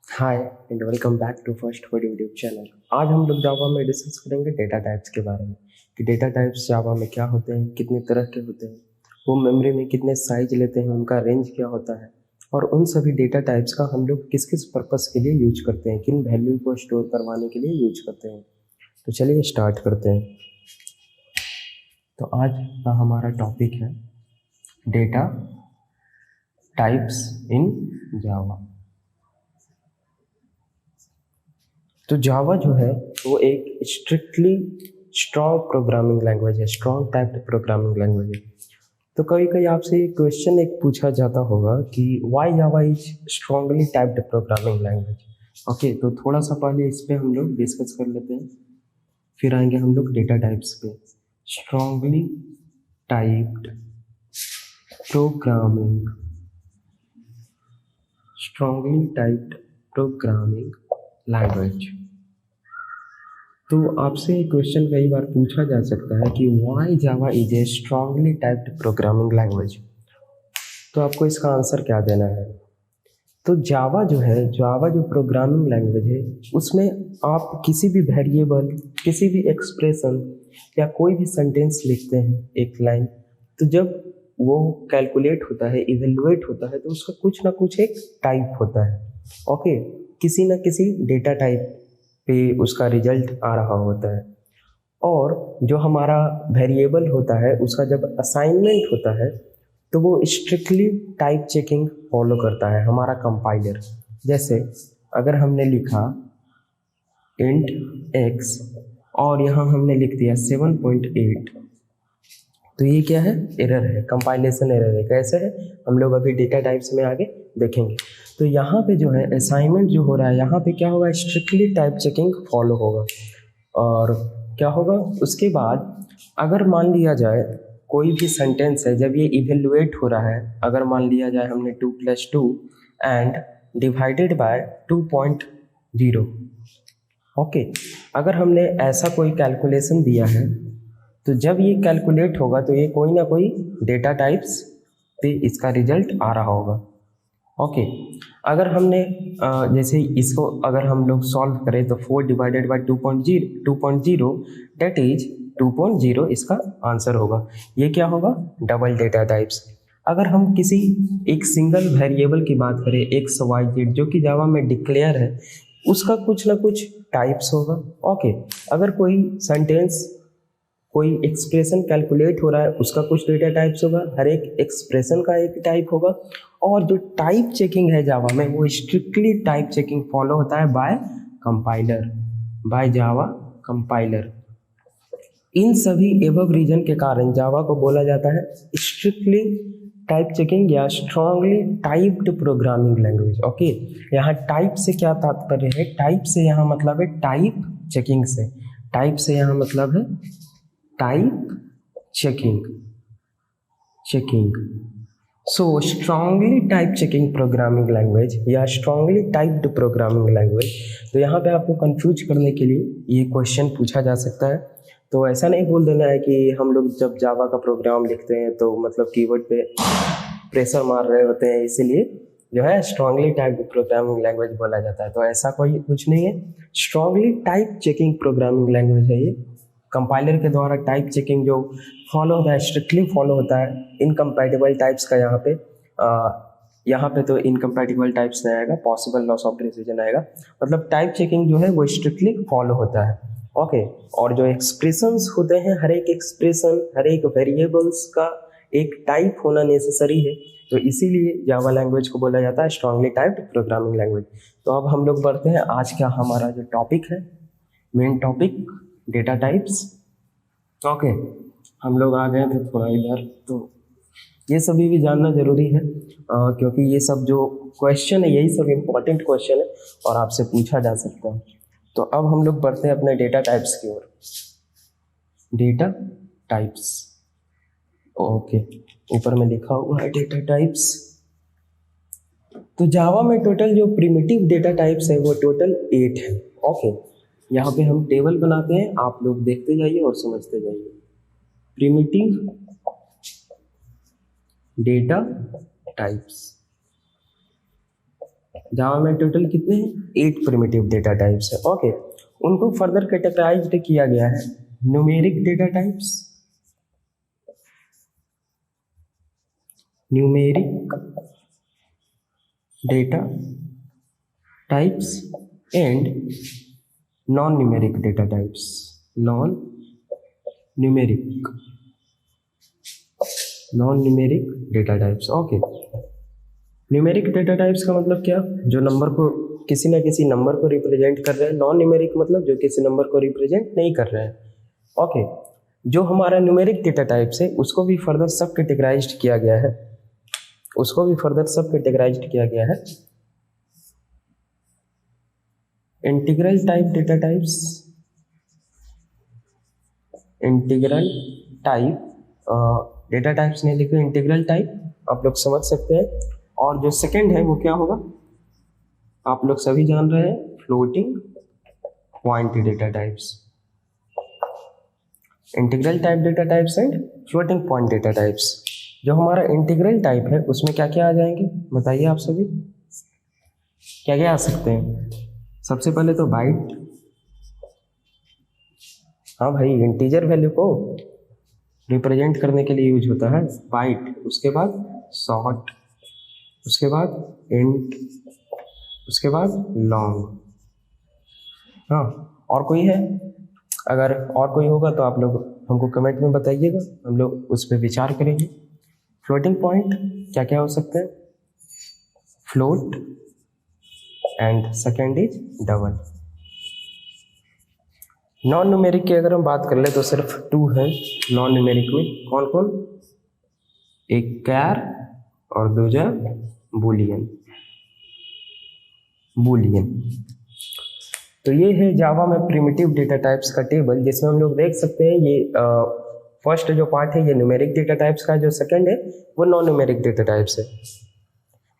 Hi and welcome back to first word YouTube channel. आज हम लोग जावा में डिस्कस करेंगे डेटा टाइप्स के बारे में कि डेटा टाइप्स जावा में क्या होते हैं, कितने तरह के होते हैं, वो मेमोरी में कितने साइज लेते हैं, उनका रेंज क्या होता है और उन सभी डेटा टाइप्स का हम लोग किस किस पर्पस के लिए यूज करते हैं, किन वैल्यू को स्टोर करवाने के लिए यूज करते हैं। तो चलिए स्टार्ट करते हैं। तो आज का हमारा टॉपिक है डेटा टाइप्स इन जावा। तो जावा जो है वो एक स्ट्रिक्टली स्ट्रॉन्ग प्रोग्रामिंग लैंग्वेज है, स्ट्रॉन्ग टाइप्ड प्रोग्रामिंग लैंग्वेज है। तो कभी कभी आपसे एक क्वेश्चन एक पूछा जाता होगा कि why Java is strongly typed programming language. Okay, तो थोड़ा सा पहले इस पे हम लोग डिस्कस कर लेते हैं, फिर आएंगे हम लोग डेटा टाइप्स पे। Strongly typed programming, strongly typed programming language. तो आपसे एक क्वेश्चन कई बार पूछा जा सकता है कि why Java is a strongly typed programming language. तो आपको इसका आंसर क्या देना है? तो जावा जो है, जावा जो प्रोग्रामिंग लैंग्वेज है, उसमें आप किसी भी वेरिएबल, किसी भी एक्सप्रेशन या कोई भी सेंटेंस लिखते हैं एक लाइन, तो जब वो कैलकुलेट होता है, इवेलुएट होता है, तो उसका कुछ ना कुछ एक टाइप होता है। ओके, किसी ना किसी डेटा टाइप पे उसका रिजल्ट आ रहा होता है। और जो हमारा वेरिएबल होता है उसका जब असाइनमेंट होता है तो वो स्ट्रिक्टली टाइप चेकिंग फॉलो करता है हमारा कंपाइलर। जैसे अगर हमने लिखा इंट एक्स और यहाँ हमने लिख दिया 7.8, तो ये क्या है? एरर है, कंपाइलेशन एरर है। कैसे है हम लोग अभी डेटा टाइप्स में आगे देखेंगे। तो यहाँ पे जो है असाइनमेंट जो हो रहा है, यहाँ पे क्या होगा? स्ट्रिक्टली टाइप चेकिंग फॉलो होगा। और क्या होगा उसके बाद? अगर मान लिया जाए कोई भी सेंटेंस है, जब ये इवेलुएट हो रहा है, अगर मान लिया जाए हमने 2+2 एंड डिवाइडेड बाय 2.0। ओके, अगर हमने ऐसा कोई कैलकुलेशन दिया है, तो जब ये कैलकुलेट होगा तो ये कोई ना कोई डेटा टाइप्स पे इसका रिजल्ट आ रहा होगा। ओके, अगर हमने जैसे इसको अगर हम लोग सॉल्व करें तो 4 डिवाइडेड बाई 2.0 डेट इज 2.0 इसका आंसर होगा। ये क्या होगा? Double data types. अगर हम किसी एक सिंगल वेरिएबल की बात करें, एक्स वाई जेड, जो कि जावा में डिक्लेयर है, उसका कुछ ना कुछ टाइप्स होगा। ओके, अगर कोई सेंटेंस, कोई एक्सप्रेशन कैलकुलेट हो रहा है, उसका कुछ डेटा टाइप्स होगा, हर एक एक्सप्रेशन का एक टाइप होगा। और जो टाइप चेकिंग है जावा में, वो स्ट्रिक्टली टाइप चेकिंग फॉलो होता है by compiler, by Java compiler. इन सभी एबव रीजन के कारण जावा को बोला जाता है स्ट्रिक्टली टाइप चेकिंग या strongly typed programming language. Okay, यहाँ टाइप से क्या तात्पर्य है? टाइप से यहाँ मतलब है टाइप चेकिंग से, टाइप से यहाँ मतलब है type checking, checking. So strongly type checking programming language या स्ट्रांगली टाइप्ड प्रोग्रामिंग लैंग्वेज। तो यहाँ पे आपको कंफ्यूज करने के लिए ये क्वेश्चन पूछा जा सकता है। तो ऐसा नहीं बोल देना है कि हम लोग जब जावा का प्रोग्राम लिखते हैं तो मतलब कीवर्ड पे प्रेशर मार रहे होते हैं, इसीलिए जो है स्ट्रांगली टाइप्ड प्रोग्रामिंग लैंग्वेज बोला जाता है। तो ऐसा कोई कुछ नहीं है, strongly type checking programming language है ये। कंपाइलर के द्वारा टाइप चेकिंग जो फॉलो होता है, स्ट्रिक्टली फॉलो होता है। इनकम्पैटिबल टाइप्स का यहाँ पे तो इनकम्पैटिबल टाइप्स नहीं आएगा, पॉसिबल लॉस ऑफ प्रिसिजन आएगा। मतलब टाइप चेकिंग जो है वो स्ट्रिक्टली फॉलो होता है। ओके, और जो एक्सप्रेशंस होते हैं, हर एक एक्सप्रेशन, हर एक वेरिएबल्स का एक टाइप होना नेसेसरी है। तो इसीलिए जावा लैंग्वेज को बोला जाता है स्ट्रांगली टाइप्ड प्रोग्रामिंग लैंग्वेज। तो अब हम लोग बढ़ते हैं आज का हमारा जो टॉपिक है, main topic, data types. Okay, हम लोग आ गए थे थोड़ा इधर, तो ये सभी भी जानना जरूरी है क्योंकि ये सब जो क्वेश्चन है यही सब इम्पोर्टेंट क्वेश्चन है और आपसे पूछा जा सकता है। तो अब हम लोग बढ़ते हैं अपने डेटा टाइप्स की ओर। डेटा टाइप्स, ओके, ऊपर में लिखा हुआ है डेटा टाइप्स। तो जावा में टोटल जो प्रिमिटिव डेटा टाइप्स है वो टोटल 8 है। ओके, यहाँ पे हम टेबल बनाते हैं, आप लोग देखते जाइए और समझते जाइए। प्रिमिटिव डेटा टाइप्स, जावा में टोटल कितने हैं? 8 प्रिमिटिव डेटा टाइप्स है। ओके, उनको फर्दर कैटेगराइज्ड किया गया है numeric data types, numeric data types and non numeric data types, non numeric data types. Okay, numeric data types का मतलब क्या? जो नंबर को किसी ना किसी नंबर को रिप्रेजेंट कर रहे हैं। नॉन न्यूमेरिक मतलब जो किसी नंबर को रिप्रेजेंट नहीं कर रहे हैं। ओके, जो हमारा न्यूमेरिक डेटा टाइप्स है उसको भी फर्दर सब कैटेगराइज्ड किया गया है, integral type data types, integral type data types नहीं लिखे, इंटीग्रल टाइप आप लोग समझ सकते हैं। और जो सेकंड है वो क्या होगा? आप लोग सभी जान रहे हैं, floating point data types, integral type data types and floating point data types. जो हमारा इंटीग्रल टाइप है उसमें क्या क्या आ जाएंगे बताइए आप सभी, क्या क्या आ सकते हैं? सबसे पहले तो बाइट, हाँ भाई, इंटीजर वैल्यू को रिप्रेजेंट करने के लिए यूज होता है बाइट। उसके बाद शॉर्ट, उसके बाद इंट, उसके बाद लॉन्ग। हाँ, और कोई है? अगर और कोई होगा तो आप लोग हमको कमेंट में बताइएगा, हम लोग उस पर विचार करेंगे। फ्लोटिंग पॉइंट क्या क्या हो सकते हैं? Float and second is double. Non numeric की अगर हम बात कर ले तो सिर्फ 2 है नॉन न्यूमेरिक में। कौन कौन? एक कैर और दूसरा बूलियन। तो ये है जावा में प्रिमिटिव डेटा टाइप्स का टेबल, जिसमें हम लोग देख सकते हैं ये फर्स्ट जो पार्ट है ये न्यूमेरिक डेटा टाइप्स का, जो सेकंड है वो नॉन न्यूमेरिक डेटा टाइप्स है।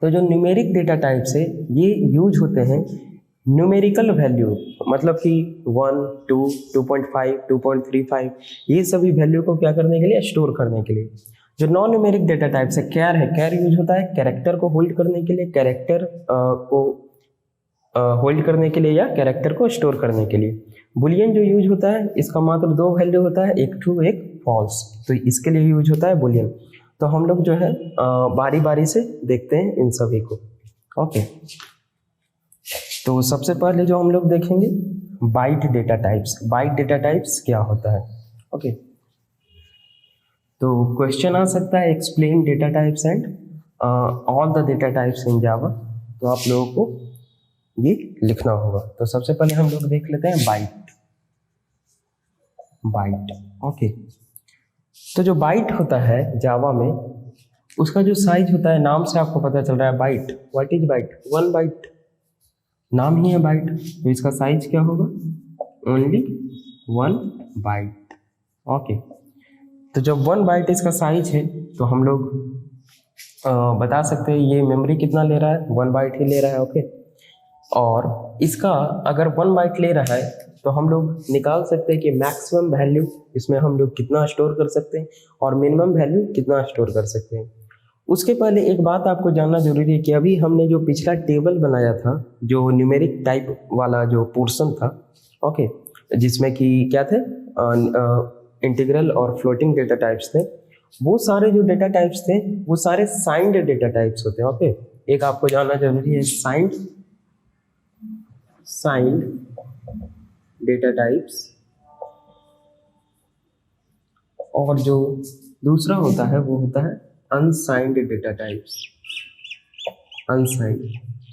तो जो न्यूमेरिक डेटा टाइप्स है ये यूज होते हैं न्यूमेरिकल वैल्यू, मतलब कि 1, 2, 2.5, 2.35 ये सभी वैल्यू को क्या करने के लिए? स्टोर करने के लिए। जो नॉन न्यूमेरिक डेटा टाइप्स है, कैर है, कैर यूज होता है कैरेक्टर को होल्ड करने के लिए, कैरेक्टर को होल्ड करने के लिए या कैरेक्टर को स्टोर करने के लिए। बुलियन जो यूज होता है इसका मात्र 2 वैल्यू होता है, एक ट्रू एक फॉल्स, तो इसके लिए यूज होता है बुलियन। तो हम लोग जो है बारी बारी से देखते हैं इन सभी को। ओके, तो सबसे पहले जो हम लोग देखेंगे byte data types. Byte data types क्या होता है? ओके, तो क्वेश्चन आ सकता है explain data types and all the data types in Java, तो आप लोगों को ये लिखना होगा। तो सबसे पहले हम लोग देख लेते हैं बाइट। ओके, तो जो बाइट होता है जावा में उसका जो साइज होता है, नाम से आपको पता चल रहा है byte. What is byte? 1 byte, नाम ही है बाइट, तो इसका साइज क्या होगा? Only 1 bite. ओके, तो जब 1 बाइट इसका साइज है तो हम लोग बता सकते हैं ये मेमोरी कितना ले रहा है? 1 बाइट ही ले रहा है। ओके, और इसका अगर 1 बाइट ले रहा है तो हम लोग निकाल सकते हैं कि मैक्सिमम वैल्यू इसमें हम लोग कितना स्टोर कर सकते हैं और मिनिमम वैल्यू कितना स्टोर कर सकते हैं। उसके पहले एक बात आपको जानना जरूरी है कि अभी हमने जो पिछला टेबल बनाया था, जो न्यूमेरिक टाइप वाला जो पोर्शन था, ओके, जिसमें कि क्या थे? इंटीग्रल और फ्लोटिंग डेटा टाइप्स थे। वो सारे जो डेटा टाइप्स थे वो सारे साइंड डेटा टाइप्स होते हैं। ओके, एक आपको जानना जरूरी है, साइंड डेटा टाइप्स, और जो दूसरा होता है वो होता है अनसाइंड डेटा टाइप्स। अनसाइंड,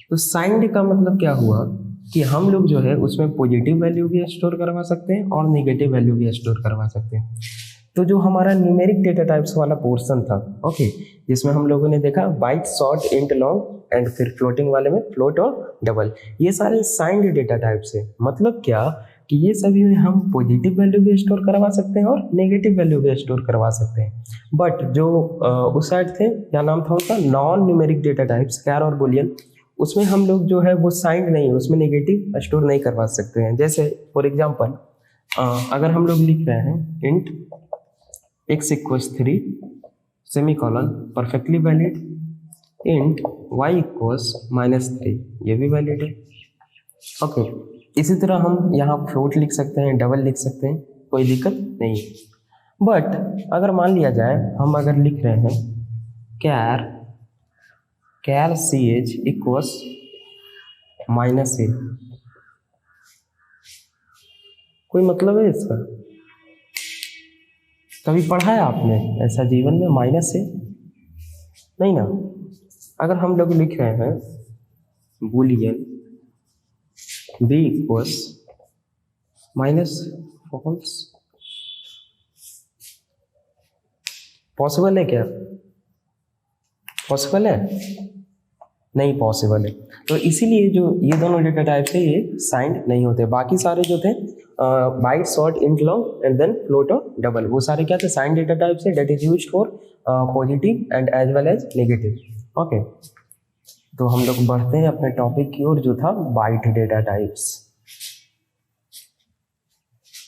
तो साइंड का मतलब क्या हुआ कि हम लोग जो है उसमें पॉजिटिव वैल्यू भी स्टोर करवा सकते हैं और नेगेटिव वैल्यू भी स्टोर करवा सकते हैं। तो जो हमारा न्यूमेरिक डेटा टाइप्स वाला पोर्शन था, ओके, जिसमें हम लोगों ने देखा byte, short, int, long and फिर फ्लोटिंग वाले में फ्लोट और डबल, ये सारे साइंड डेटा टाइप्स है। मतलब क्या कि ये सभी में हम पॉजिटिव वैल्यू भी स्टोर करवा सकते हैं और नेगेटिव वैल्यू भी स्टोर करवा सकते हैं। बट जो उस साइड थे, क्या नाम था उनका? नॉन न्यूमेरिक डेटा टाइप्स, कैर और बुलियन, उसमें हम लोग जो है वो साइंड नहीं है, उसमें नेगेटिव स्टोर नहीं करवा सकते हैं। जैसे फॉर एग्जांपल अगर हम लोग लिख रहे हैं int x = 3 semicolon perfectly valid int y equals -3, ये भी वैलिड है। ओके, इसी तरह हम यहाँ फ्लोट लिख सकते हैं, डबल लिख सकते हैं, कोई दिक्कत नहीं है। बट अगर मान लिया जाए हम अगर लिख रहे हैं कैर सी एच इक्वल्स -a, कोई मतलब है इसका? कभी पढ़ा है आपने ऐसा जीवन में -a? नहीं ना। अगर हम लोग लिख रहे हैं Boolean b equals -false, possible है क्या? पॉसिबल है? नहीं पॉसिबल है। तो इसीलिए जो ये दोनों डेटा टाइप थे ये साइंड नहीं होते। बाकी सारे जो थे byte, short, int, long and then float और डबल, वो सारे क्या थे? साइंड डेटा टाइप से, that is used for positive and as well as negative. Okay, तो हम लोग बढ़ते हैं अपने टॉपिक की ओर जो था बाइट डेटा टाइप्स।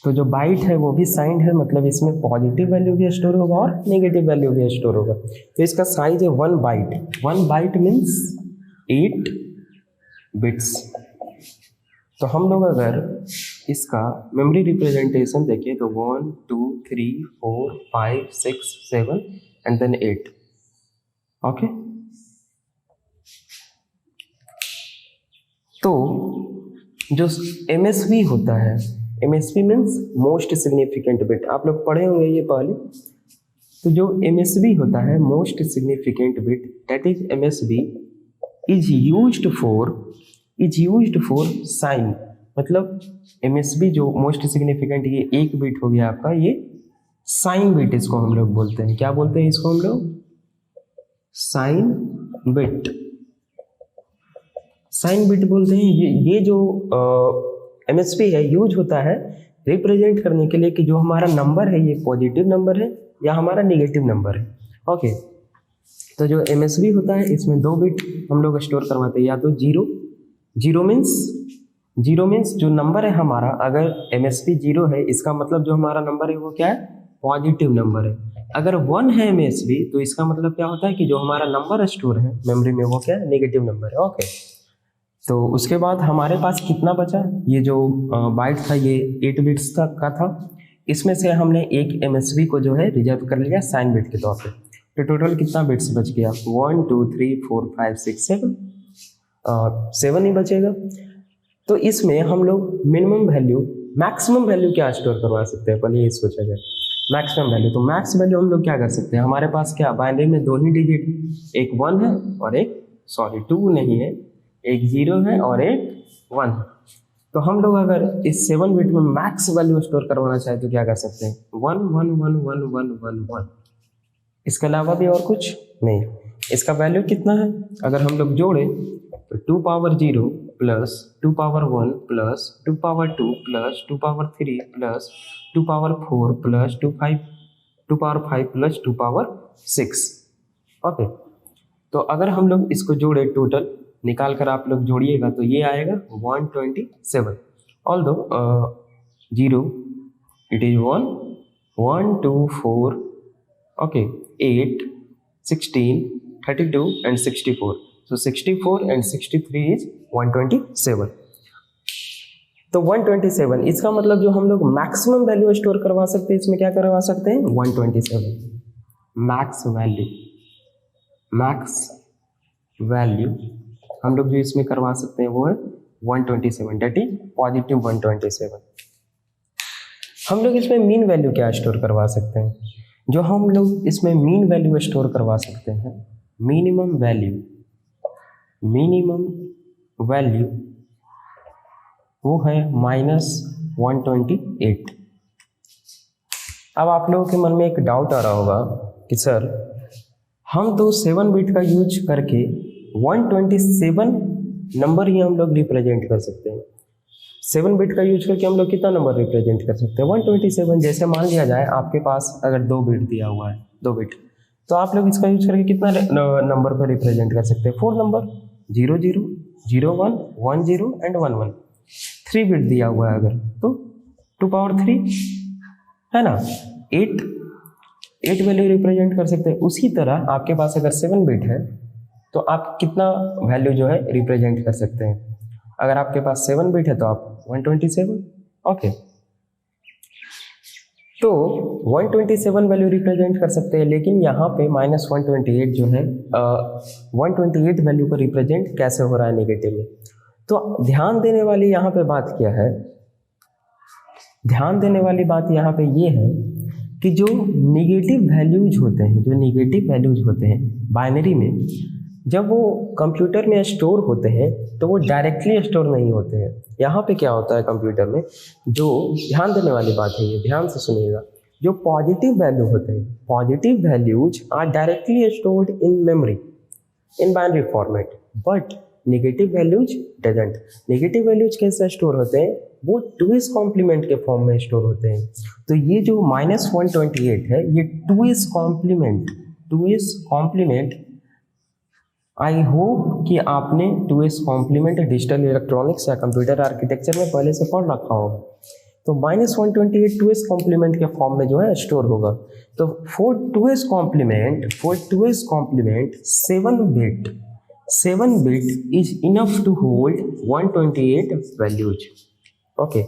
तो जो बाइट है वो भी साइंड है, मतलब इसमें पॉजिटिव वैल्यू भी स्टोर होगा और नेगेटिव वैल्यू भी स्टोर होगा। तो इसका साइज है 1 बाइट। 1 bite means 8 bits. तो हम लोग अगर इसका मेमोरी रिप्रेजेंटेशन देखें तो 1 2 3 4 5 6 7 एंड देन 8। ओके, तो जो MSB होता है, MSB means most significant bit, आप लोग पढ़े होंगे ये पहले। तो जो MSB होता है most significant bit, that is MSB is used for sign. मतलब MSB जो मोस्ट सिग्निफिकेंट, ये एक बिट हो गया आपका, ये साइन बिट इसको हम लोग बोलते हैं। क्या बोलते हैं इसको हम लोग? Sign bit. साइन बिट बोलते हैं। ये जो MSB है यूज होता है रिप्रेजेंट करने के लिए कि जो हमारा नंबर है ये पॉजिटिव नंबर है या हमारा नेगेटिव नंबर है। ओके, तो जो MSB होता है इसमें 2 बिट हम लोग स्टोर करवाते हैं, या तो जीरो मीन्स जो नंबर है हमारा, अगर MSB 0 है इसका मतलब जो हमारा नंबर है वो क्या है? पॉजिटिव नंबर है। अगर 1 है MSB तो इसका मतलब क्या होता है कि जो हमारा नंबर स्टोर है मेमोरी में वो क्या है? नेगेटिव नंबर है। ओके, तो उसके बाद हमारे पास कितना बचा? ये जो बाइट था ये 8 बिट्स तक का था। इसमें से हमने एक MSB को जो है रिजर्व कर लिया साइन बिट के तौर पे। तो टोटल कितना बिट्स बच गया? 1 2 3 4 5 6 7 ही बचेगा। तो इसमें हम लोग मिनिमम वैल्यू, मैक्सिमम वैल्यू क्या स्टोर करवा सकते हैं? पहले ये सोचा जाए मैक्सिमम वैल्यू। तो मैक्स वैल्यू हम लोग क्या कर सकते हैं? हमारे पास क्या बाइनरी में 2 ही डिजिट, एक 1 है और एक 2 नहीं है, एक 0 है और एक 1। तो हम लोग अगर इस 7 बिट में मैक्स वैल्यू स्टोर करवाना चाहे तो क्या कर सकते हैं? 1 1 1 1 1 1 1। इसके अलावा भी और कुछ नहीं। इसका वैल्यू कितना है? अगर हम लोग जोड़े तो 2 power 0 plus 2 power 1 plus 2 power 2 plus 2 power 3 plus 2 power 4 plus 2 power 5 plus 2 power 6। Okay, तो अगर हम लोग इसको जोड़े, टोटल निकाल कर आप लोग जोड़िएगा तो ये आएगा 127। Although 0 it is 1 1 2 4 okay 8 16 32 and 64। So 64 and 63 is 127। तो 127 इसका मतलब जो हम लोग मैक्सिमम वैल्यू स्टोर करवा सकते हैं, इसमें क्या करवा सकते हैं? 127 मैक्स वैल्यू हम लोग जो इसमें करवा सकते हैं वो है 127, डेट इज पॉजिटिव 127। हम लोग इसमें मीन वैल्यू क्या स्टोर करवा सकते हैं? जो हम लोग इसमें मीन वैल्यू स्टोर करवा सकते हैं, मिनिमम वैल्यू वो है -128। अब आप लोगों के मन में एक डाउट आ रहा होगा कि सर हम तो 7 बिट का यूज करके 127 नंबर ही हम लोग रिप्रेजेंट कर सकते हैं। 7 बिट का यूज करके हम लोग कितना नंबर रिप्रेजेंट कर सकते हैं? 127। जैसे मान लिया जाए आपके पास अगर 2 बिट दिया हुआ है, 2 बिट, तो आप लोग इसका यूज करके कितना नंबर पर रिप्रेजेंट कर सकते हैं? 4 नंबर, 0 0 0 1 1 0 एंड 1 1। 3 बिट दिया हुआ है अगर तो 2 पावर 3 है ना, 8 वैल्यू रिप्रेजेंट कर सकते हैं। उसी तरह आपके पास अगर 7 बिट है तो आप कितना वैल्यू जो है रिप्रेजेंट कर सकते हैं। अगर आपके पास 7 बिट है तो आप 127, ओके। तो 127 वैल्यू रिप्रेजेंट कर सकते हैं, लेकिन यहाँ पे -128 जो है 128 वैल्यू को रिप्रेजेंट कैसे हो रहा है नेगेटिव में। तो ध्यान देने वाली यहाँ पे बात क्या है, ध्यान देने वाली बात यहाँ पे ये है कि जो निगेटिव वैल्यूज होते हैं बाइनरी में, जब वो कंप्यूटर में स्टोर होते हैं तो वो डायरेक्टली स्टोर नहीं होते हैं। यहाँ पे क्या होता है कंप्यूटर में, जो ध्यान देने वाली बात है, ये ध्यान से सुनिएगा, जो पॉजिटिव वैल्यू होते हैं, positive values are directly stored in memory in binary format, but negative values doesn't. Negative values कैसे स्टोर होते हैं, वो 2s कॉम्प्लीमेंट के फॉर्म में स्टोर होते हैं। तो ये जो -128 है ये 2s कॉम्प्लीमेंट आई होप कि आपने 2s कॉम्प्लीमेंट डिजिटल इलेक्ट्रॉनिक्स या कंप्यूटर आर्किटेक्चर में पहले से पढ़ रखा होगा। तो -128 2s कॉम्प्लीमेंट के फॉर्म में जो है स्टोर होगा। तो for 2s complement 7 bit is enough to hold 128 values, okay.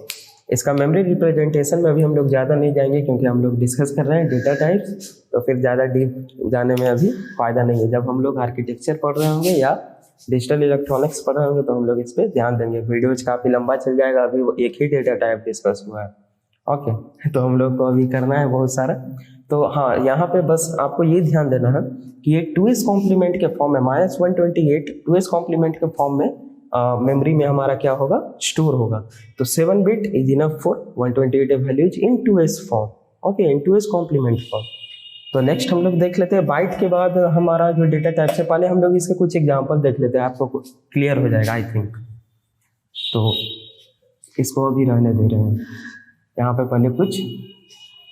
इसका मेमोरी रिप्रेजेंटेशन में अभी हम लोग ज़्यादा नहीं जाएंगे, क्योंकि हम लोग डिस्कस कर रहे हैं डेटा टाइप्स, तो फिर ज़्यादा डीप जाने में अभी फ़ायदा नहीं है। जब हम लोग आर्किटेक्चर पढ़ रहे होंगे या डिजिटल इलेक्ट्रॉनिक्स पढ़ रहे होंगे तो हम लोग इस पर ध्यान देंगे। वीडियोज काफ़ी लंबा चल जाएगा, अभी वो एक ही डेटा टाइप डिस्कस हुआ है, ओके। तो हम लोग को अभी करना है बहुत सारा। तो हाँ, यहाँ पे बस आपको ये ध्यान देना है कि ये 2s कॉम्प्लीमेंट के फॉर्म में -128 2s कॉम्प्लीमेंट के फॉर्म में मेमोरी में हमारा क्या होगा, स्टोर होगा। तो 7 bit is enough for 128 values in 2s form, okay, in 2s complement form. तो नेक्स्ट हम लोग देख लेते हैं बाइट के बाद हमारा जो डेटा टाइप से, पहले हम लोग इसके कुछ एग्जांपल देख लेते हैं, आपको क्लियर हो जाएगा आई थिंक। तो इसको अभी रहने दे रहे हैं, यहाँ पे पहले कुछ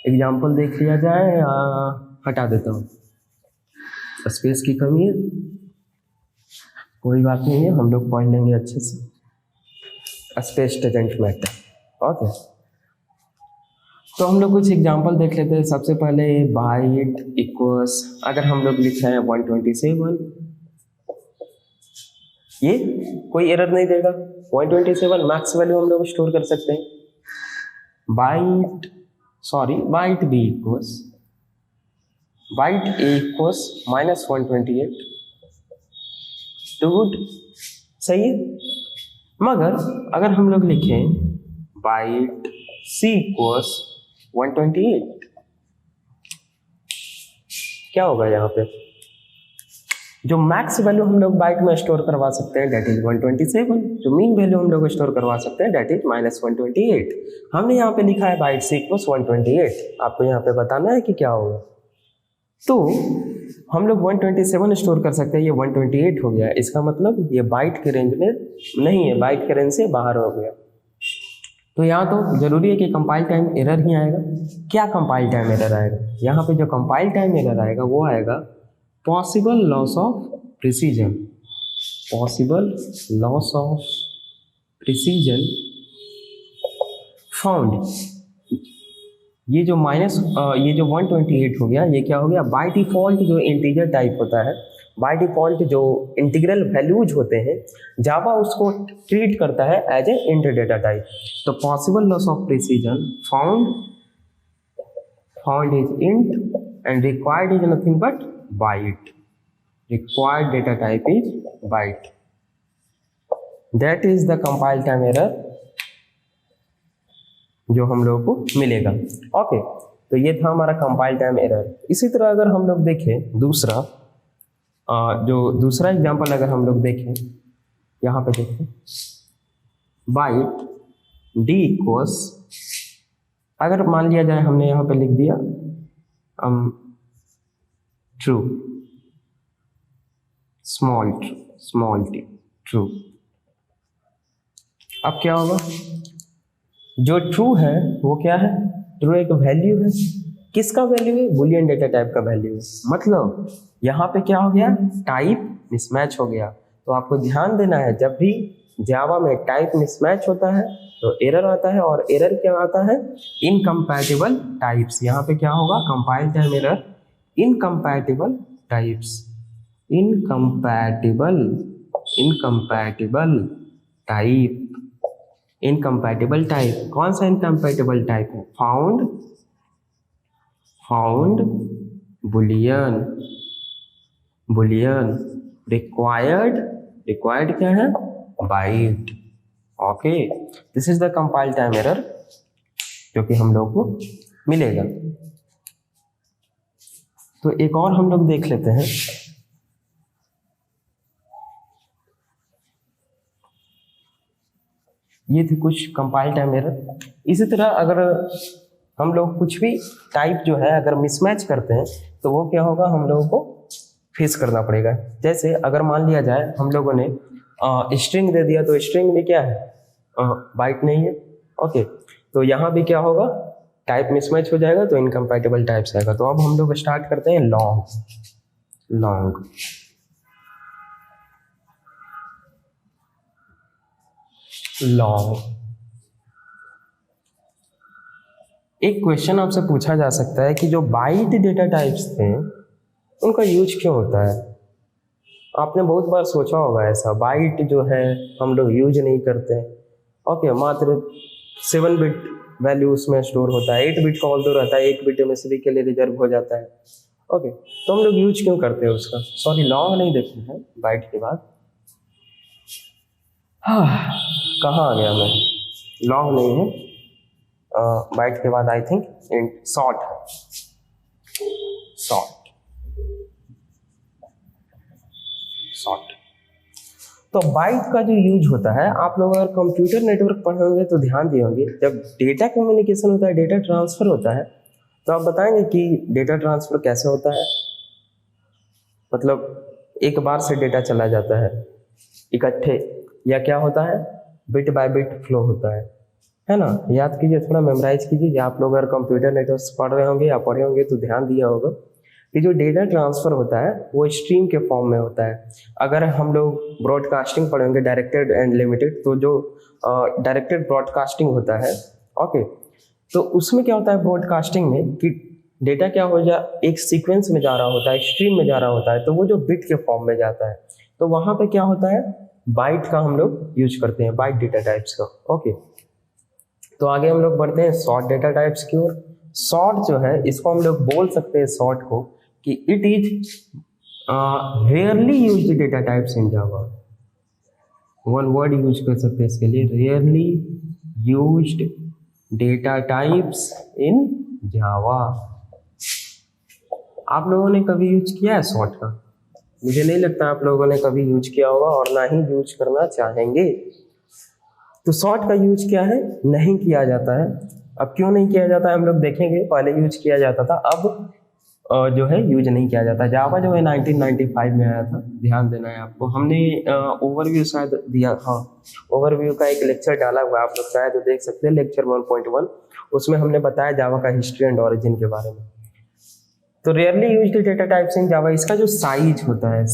एग्जांपल देख लिया जाए। हटा देता हूँ, स्पेस की कमी है, कोई बात नहीं है, हम लोग पढ़ लेंगे अच्छे से, स्पेस डजंट मैटर, ओके। तो हम लोग कुछ एग्जांपल देख लेते हैं। सबसे पहले बाइट इक्वल्स, अगर हम लोग लिखे हैं 127, ये कोई एरर नहीं देगा। 127 मैक्स वैल्यू हम लोग स्टोर कर सकते हैं। बाइट बी इक्वल्स बाइट ए इक्वल्स -128, तो गुड, सही है। मगर अगर हम लोग लिखें बाइट सी इक्वल्स 128, क्या होगा यहाँ पे, जो मैक्स वैल्यू हम लोग बाइट में स्टोर करवा सकते हैं डेट इज 127, जो मीन वैल्यू हम लोग स्टोर करवा सकते हैं डेट इज -128। हमने यहाँ पे लिखा है बाइट सी इक्वल्स 128, आपको यहाँ पे बताना है कि क्या होगा। तो हम लोग 127 स्टोर कर सकते हैं, ये 128 हो गया, इसका मतलब ये बाइट के रेंज में नहीं है, बाइट के रेंज से बाहर हो गया। तो यहाँ तो जरूरी है कि कंपाइल टाइम एरर ही आएगा। क्या कंपाइल टाइम एरर आएगा, यहाँ पे जो कंपाइल टाइम एरर आएगा वो आएगा possible loss of precision found. ये जो 128 हो गया, ये क्या हो गया, बाय डिफॉल्ट जो इंटीजर टाइप होता है, बाय डिफॉल्ट जो इंटीग्रल वैल्यूज होते हैं, जावा उसको ट्रीट करता है as a int data type. तो possible loss of precision found is int and required is nothing but byte. Required data type is byte. That is the compile time error जो हम लोग को मिलेगा, okay. तो ये था हमारा कंपाइल टाइम एरर। इसी तरह अगर हम लोग देखें दूसरा एग्जांपल अगर हम लोग देखें, यहाँ पे देखें बाइट डी इक्वल्स, अगर मान लिया जाए हमने यहाँ पे लिख दिया ट्रू, स्मॉल टी ट्रू, अब क्या होगा, जो ट्रू है वो क्या है, ट्रू एक वैल्यू है। किसका वैल्यू है, बुलियन डेटा टाइप का वैल्यू है। मतलब यहाँ पे क्या हो गया, टाइप मिसमैच हो गया। तो आपको ध्यान देना है, जब भी जावा में टाइप मिसमैच होता है तो एरर आता है, और एरर क्या आता है, इनकम्पैटिबल टाइप्स। यहाँ पे क्या होगा, compile time error incompatible types, incompatible type, कौन सा इनकम्पैटिबल टाइप है? फाउंड बुलियन, रिक्वायर्ड क्या है? Byte. Okay, this is the compile time error जो कि हम लोग को मिलेगा। तो एक और हम लोग देख लेते हैं। ये थे कुछ कंपाइल टाइम एरर। इसी तरह अगर हम लोग कुछ भी टाइप जो है अगर मिसमैच करते हैं तो वो क्या होगा, हम लोगों को फेस करना पड़ेगा। जैसे अगर मान लिया जाए हम लोगों ने स्ट्रिंग दे दिया तो स्ट्रिंग में क्या है? बाइट नहीं है। ओके, तो यहाँ भी क्या होगा? टाइप मिसमैच हो जाएगा तो इनकम्पैटिबल टाइप्स आएगा। तो अब हम लोग स्टार्ट करते हैं लॉन्ग। एक क्वेश्चन आपसे पूछा जा सकता है कि जो बाइट डेटा टाइप्स थे उनका यूज क्यों होता है? आपने बहुत बार सोचा होगा ऐसा, बाइट जो है हम लोग यूज नहीं करते हैं। ओके, मात्र 7 बिट वैल्यू उसमें स्टोर होता है, 8 बिट का ऑल्दो रहता है, 1 बिट एमएसबी के लिए रिजर्व हो जाता है। ओके, तो हम लोग यूज क्यों करते हैं उसका? सॉरी, लॉन्ग नहीं देखना है बाइट के बाद। कहाँ आ गया मैं? लॉन्ग नहीं है, बाइट के बाद आई थिंक इन शॉर्ट। तो बाइट का जो यूज होता है, आप लोग अगर कंप्यूटर नेटवर्क पढ़े होंगे तो ध्यान दिए होंगे, जब डेटा कम्युनिकेशन होता है, डेटा ट्रांसफर होता है, तो आप बताएंगे कि डेटा ट्रांसफर कैसे होता है? मतलब एक बार से डेटा चला जाता है इकट्ठे, या क्या होता है? बिट बाय बिट फ्लो होता है ना? याद कीजिए, थोड़ा मेमोराइज कीजिए। या आप लोग अगर कंप्यूटर नेटवर्क पढ़ रहे होंगे या पढ़े होंगे तो ध्यान दिया होगा कि जो डेटा ट्रांसफर होता है वो स्ट्रीम के फॉर्म में होता है। अगर हम लोग ब्रॉडकास्टिंग पढ़ेंगे, डायरेक्टेड एंड लिमिटेड, तो जो डायरेक्टेड ब्रॉडकास्टिंग होता है, ओके, तो उसमें क्या होता है ब्रॉडकास्टिंग में कि डेटा क्या हो जा एक सीक्वेंस में जा रहा होता है, स्ट्रीम में जा रहा होता है, तो वो जो बिट के फॉर्म में जाता है, तो वहां पे क्या होता है? बाइट का हम लोग यूज करते हैं, बाइट डेटा टाइप्स का। ओके, तो आगे हम लोग बढ़ते हैं शॉर्ट डेटा टाइप्स की ओर। शॉर्ट जो है इसको हम लोग बोल सकते हैं शॉर्ट को कि it is rarely used data types in Java. One word use कर सकते हैं इसके लिए, rarely used data types in Java. आप लोगों ने कभी यूज किया है शॉर्ट का? मुझे नहीं लगता आप लोगों ने कभी यूज किया होगा और ना ही यूज करना चाहेंगे। तो शॉर्ट का यूज क्या है? नहीं किया जाता है। अब क्यों नहीं किया जाता है हम लोग देखेंगे। पहले यूज किया जाता था, अब जो है यूज नहीं किया जाता। जावा जो है 1995 में आया था, ध्यान देना है आपको। हमने ओवरव्यू शायद दिया, हाँ, ओवरव्यू का एक लेक्चर डाला हुआ है, आप लोग चाहे तो देख सकते हैं, लेक्चर 1.1। उसमें हमने बताया जावा का हिस्ट्री एंड ऑरिजिन के बारे में। तो rarely used data types in Java, इसका जो साइज होता है,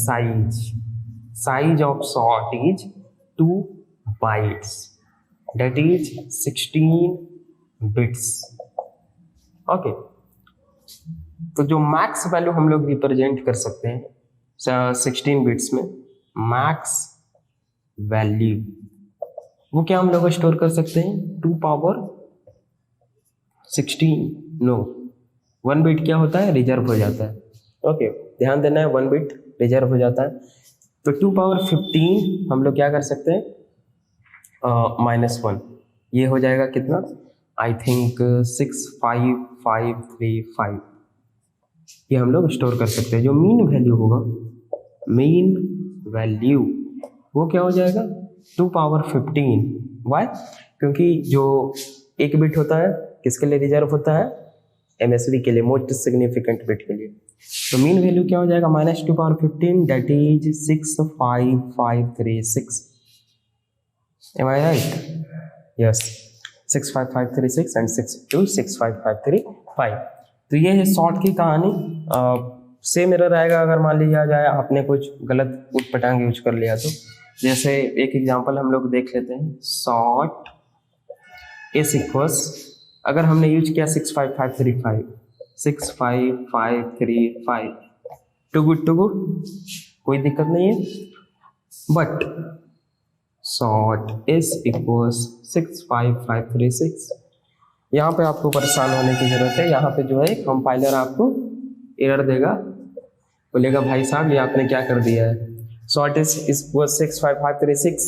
size of short is 2 bytes, that is 16 bits। Okay, तो जो मैक्स वैल्यू हम लोग रिप्रेजेंट कर सकते हैं 16 बिट्स में, मैक्स वैल्यू वो क्या हम लोग स्टोर कर सकते हैं? 2 पावर 16, नो, 1 बिट क्या होता है? रिजर्व हो जाता है। ओके, ध्यान देना है, 1 बिट रिजर्व हो जाता है। तो 2 पावर 15 हम लोग क्या कर सकते हैं? -1, ये हो जाएगा कितना? I think 65535। ये हम लोग स्टोर कर सकते हैं। जो मीन वैल्यू होगा, मीन वैल्यू वो क्या हो जाएगा? 2 पावर 15। वाई? क्योंकि जो 1 बिट होता है किसके लिए रिजर्व होता है? एमएसबी के लिए, मोस्ट सिग्निफिकेंट बिट के लिए। तो मीन वैल्यू क्या हो जाएगा? -2 power 15, that is 65536। Am I right? Yes, 65536 and 6565535। तो ये है शॉर्ट की कहानी। सेम एरर आएगा अगर मान लिया जाए आपने कुछ गलत उटपटांग यूज कर लिया तो। जैसे एक एग्जांपल हम लोग देख लेते हैं, शॉर्ट इज इक्वल्स, अगर हमने यूज किया 65535 टू गुड कोई दिक्कत नहीं है। बट सॉर्ट इज इक्वल्स 65536, यहाँ पे आपको परेशान होने की जरूरत है। यहाँ पे जो है कंपाइलर आपको एरर देगा, बोलेगा भाई साहब ये आपने क्या कर दिया है। सॉर्ट इज इक्वल 65536,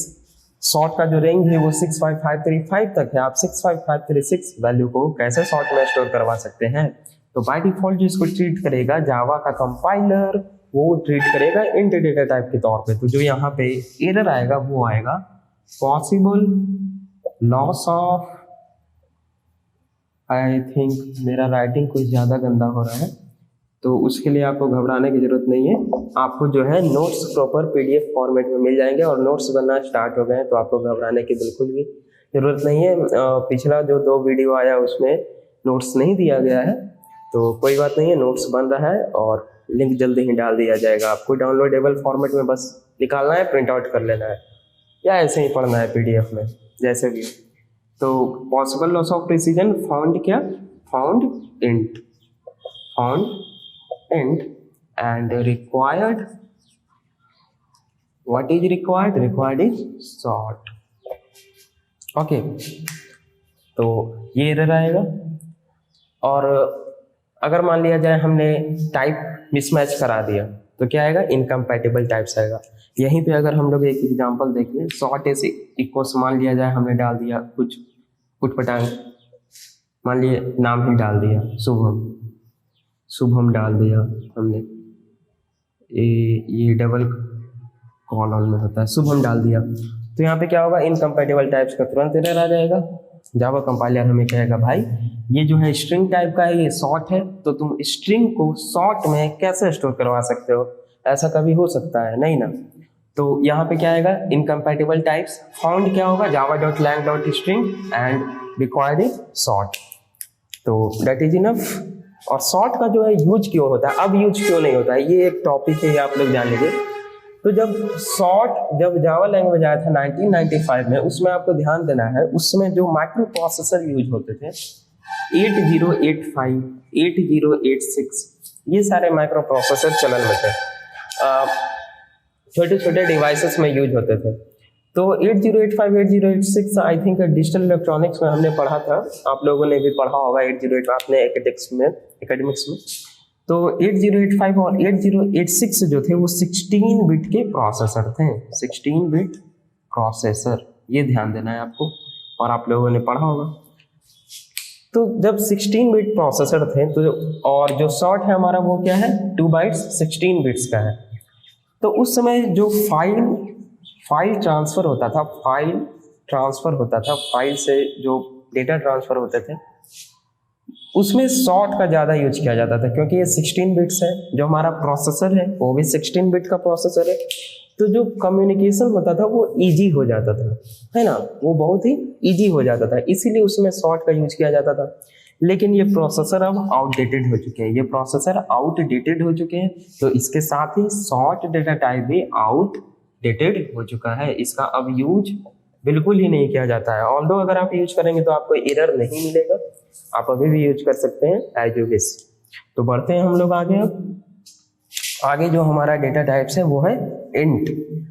सॉर्ट का जो रेंज है वो 65535 तक है। आप 65536 वैल्यू को कैसे सॉर्ट में स्टोर करवा सकते हैं। तो बाय डिफॉल्ट जो इसको ट्रीट करेगा जावा का कंपाइलर, वो ट्रीट करेगा इंट डेटा टाइप के तौर पे। तो जो यहाँ पे एरर आएगा वो आएगा possible loss of, I think मेरा राइटिंग कुछ ज़्यादा गंदा हो रहा है, तो उसके लिए आपको घबराने की जरूरत नहीं है। आपको जो है नोट्स प्रॉपर पीडीएफ फॉर्मेट में मिल जाएंगे और नोट्स बनना स्टार्ट हो गए हैं, तो आपको घबराने की बिल्कुल भी जरूरत नहीं है। पिछला जो 2 वीडियो आया उसमें नोट्स नहीं दिया गया है, तो कोई बात नहीं है, नोट्स बन रहा है और लिंक जल्दी ही डाल दिया जाएगा। आपको डाउनलोडेबल फॉर्मेट में बस निकालना है, प्रिंट आउट कर लेना है या ऐसे ही पढ़ना है पीडीएफ में, जैसे भी। तो possible loss of precision found क्या, found int and required, what is required is sort। Okay, तो ये एरर आएगा। और अगर मान लिया जाए हमने टाइप मिसमैच करा दिया तो क्या आएगा, इनकम्पैटिबल टाइप्स आएगा। यहीं पे अगर हम लोग एक एग्जांपल देख लें, सॉर्ट इज इक्वल्स, मान लिया जाए हमने डाल दिया कुछ उटपटांग, मान लिए नाम ही डाल दिया शुभम डाल दिया हमने, ये डबल कॉलन में होता है, शुभम डाल दिया। तो यहाँ पे क्या होगा, इनकम्पैटिबल टाइप्स का तुरंत एरर आ जाएगा। जावा कंपाइलर हमें कहेगा भाई ये जो है स्ट्रिंग टाइप का है, ये सॉर्ट है, तो तुम स्ट्रिंग को सॉर्ट में कैसे स्टोर करवा सकते हो, ऐसा कभी हो सकता है नहीं ना। तो यहाँ पे क्या आएगा, इनकम्पैटिबल टाइप्स, फाउंड क्या होगा, java.lang.string एंड रिक्वायर्ड सॉर्ट। तो दैट इज इनफ। और सॉर्ट का जो है यूज क्यों होता है, अब यूज क्यों नहीं होता है, ये एक टॉपिक है, आप लोग जान लीजिए। तो जब जावा लैंग्वेज आया था 1995 में, उसमें आपको ध्यान देना है, उसमें जो माइक्रो प्रोसेसर यूज होते थे 8085, 8086, ये सारे माइक्रो प्रोसेसर चलन में थे, छोटे छोटे डिवाइसेस में यूज होते थे। तो 8085, 8086 आई थिंक डिजिटल इलेक्ट्रॉनिक्स में हमने पढ़ा था, आप लोगों ने भी पढ़ा होगा 8085 आपने एकेडमिक्स में। तो 8085 और 8086 जो थे वो 16 बिट के प्रोसेसर थे, 16 बिट प्रोसेसर, ये ध्यान देना है आपको, और आप लोगों ने पढ़ा होगा। तो जब 16 बिट प्रोसेसर थे तो और जो सॉर्ट है हमारा वो क्या है, 2 बाइट्स 16 बिट्स का है। तो उस समय जो फाइल ट्रांसफर होता था, फाइल से जो डेटा ट्रांसफर होते थे उसमें सॉर्ट का ज़्यादा यूज किया जाता था, क्योंकि ये 16 बिट्स है, जो हमारा प्रोसेसर है वो भी 16 बिट का प्रोसेसर है। तो जो कम्युनिकेशन होता था वो इजी हो जाता था, है ना, वो बहुत ही इजी हो जाता था, इसीलिए उसमें सॉर्ट का यूज किया जाता था। लेकिन ये प्रोसेसर अब आउटडेटेड हो चुके हैं, तो इसके साथ ही सॉर्ट डेटा टाइप भी आउटडेटेड हो चुका है, इसका अब यूज बिल्कुल ही नहीं किया जाता है। ऑल्दो अगर आप यूज करेंगे तो आपको एरर नहीं मिलेगा, आप अभी भी यूज कर सकते हैं एज यू विश। तो बढ़ते हैं हम लोग आगे। अब आगे जो हमारा डेटा टाइप्स है वो है int,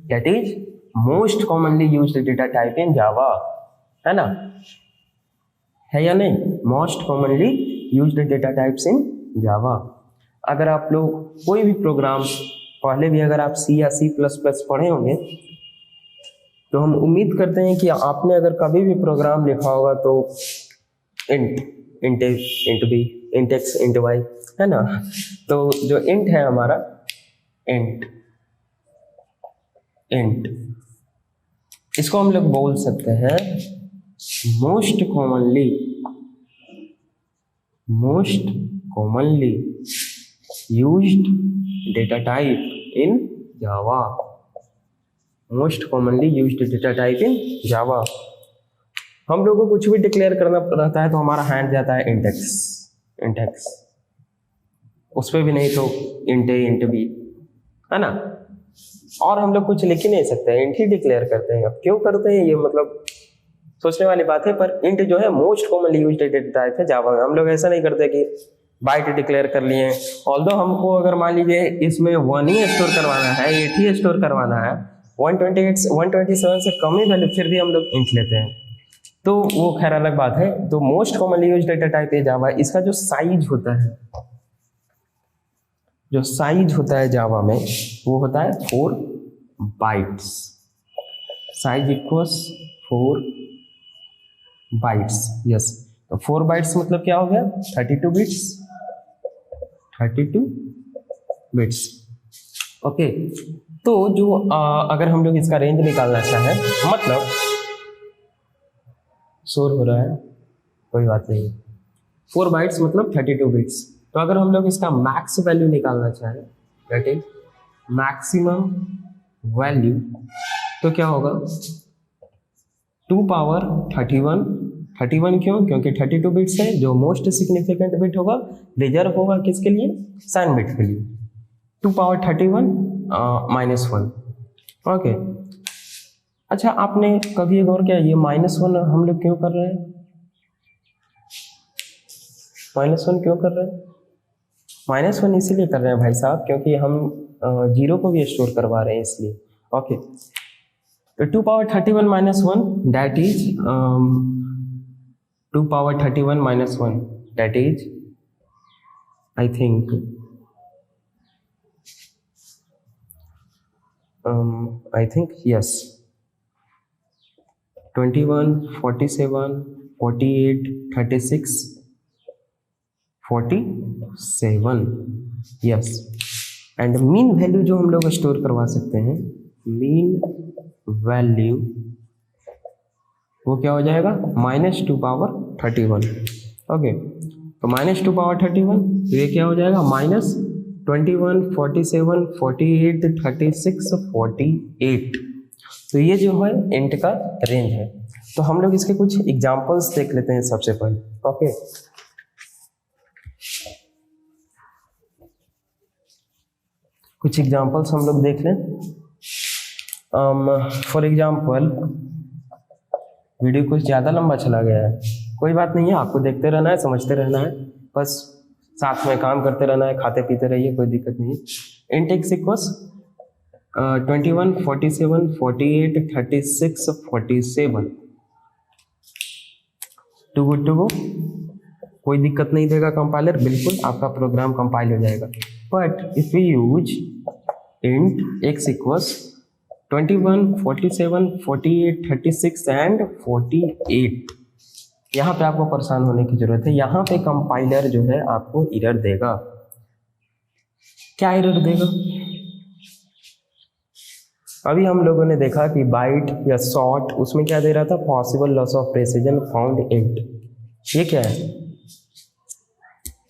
that is most commonly used data type in Java, है ना, है या नहीं, most commonly used data types in Java. अगर आप लोग कोई भी प्रोग्राम पहले भी अगर आप सी या C++ पढ़े होंगे तो हम उम्मीद करते हैं कि आपने अगर कभी भी प्रोग्राम लिखा होगा तो int b, int x, int y, है ना। तो जो इंट है हमारा, इंट इसको हम लोग बोल सकते हैं most commonly used data type in Java, most commonly used data type in Java. हम लोगों को कुछ भी डिक्लेयर करना रहता है तो हमारा हैंड जाता है इंटेक्स, उस पर भी नहीं तो इंट ए, इंट बी, है ना। और हम लोग कुछ लिख ही नहीं सकते, इंट ही डिक्लेयर करते हैं। अब क्यों करते हैं ये मतलब सोचने वाली बात है, पर इंट जो है most commonly used data type है जावा में। हम लोग ऐसा नहीं करते कि बाइट डिक्लेयर कर लिए। ऑल्दो हमको अगर मान लीजिए इसमें 1 ही स्टोर करवाना है, 8 ही स्टोर करवाना है, 127 से कम ही वैल्यू, फिर भी हम लोग इंट लेते हैं, तो वो खैर अलग बात है। तो most commonly use data type है जावा। इसका जो साइज होता है, जावा में वो होता है 4 bytes. Size equals 4 bytes. Yes, तो 4 बाइट्स मतलब क्या हो गया? 32 बिट्स। ओके, तो जो अगर हम लोग इसका रेंज निकालना चाहें, मतलब शोर हो रहा है, कोई बात नहीं, 4 बाइट्स मतलब 32 बिट्स। तो अगर हम लोग इसका मैक्स वैल्यू निकालना चाहें, दैट इज मैक्सिमम वैल्यू, तो क्या होगा? 2 पावर 31। 31 क्यों? क्योंकि 32 बिट्स है, जो मोस्ट सिग्निफिकेंट बिट होगा रिजर्व होगा किसके लिए? साइन बिट के लिए। 2 पावर 31 -1। ओके, अच्छा आपने कभी गौर किया ये -1 हम लोग क्यों कर रहे हैं? -1 क्यों कर रहे हैं? -1 इसीलिए कर रहे हैं भाई साहब, क्योंकि हम 0 को भी स्टोर करवा रहे हैं इसलिए। ओके, तो 2 power 31 -1 that is 2 power 31 -1 that is I think yes 21 47 48 36 47। Yes, and mean value जो हम लोग स्टोर करवा सकते हैं, मीन वैल्यू वो क्या हो जाएगा? -2 पावर 31। ओके, तो -2 पावर 31, तो ये क्या हो जाएगा? -21 47 48 36 48। तो ये जो है इंट का रेंज है। तो हम लोग इसके कुछ एग्जांपल्स देख लेते हैं सबसे पहले। ओके, कुछ एग्जांपल्स हम लोग देख लें। फॉर एग्जांपल, वीडियो कुछ ज़्यादा लंबा चला गया है, कोई बात नहीं है, आपको देखते रहना है, समझते रहना है, बस साथ में काम करते रहना है, खाते पीते रहिए, कोई दिक्कत नहीं। Int x equals 21 47 48 36 47। Too good to go, कोई दिक्कत नहीं देगा कंपाइलर, बिल्कुल आपका प्रोग्राम कंपाइल हो जाएगा। But if you use int x equals 21 47 48 36 and 48, यहाँ पे आपको परेशान होने की जरूरत है। यहाँ पे कंपाइलर जो है आपको एरर देगा। क्या एरर देगा? अभी हम लोगों ने देखा कि बाइट या शॉर्ट, उसमें क्या दे रहा था? Possible loss of precision found int. ये क्या है?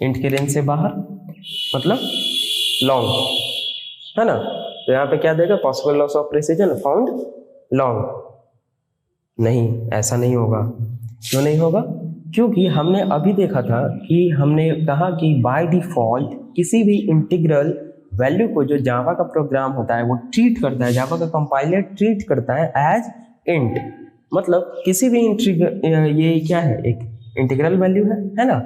इंट के रेंज से बाहर, मतलब लॉन्ग, है ना? तो यहाँ पे क्या देगा? Possible loss of precision found long. नहीं, ऐसा नहीं होगा। क्यों नहीं होगा? क्योंकि हमने अभी देखा था कि हमने कहा कि बाय डिफॉल्ट किसी भी इंटीग्रल वैल्यू को जो जावा का प्रोग्राम होता है वो ट्रीट करता है, जावा का कंपाइलर ट्रीट करता है एज इंट। मतलब किसी भी ये क्या है? एक इंटीग्रल वैल्यू है ना?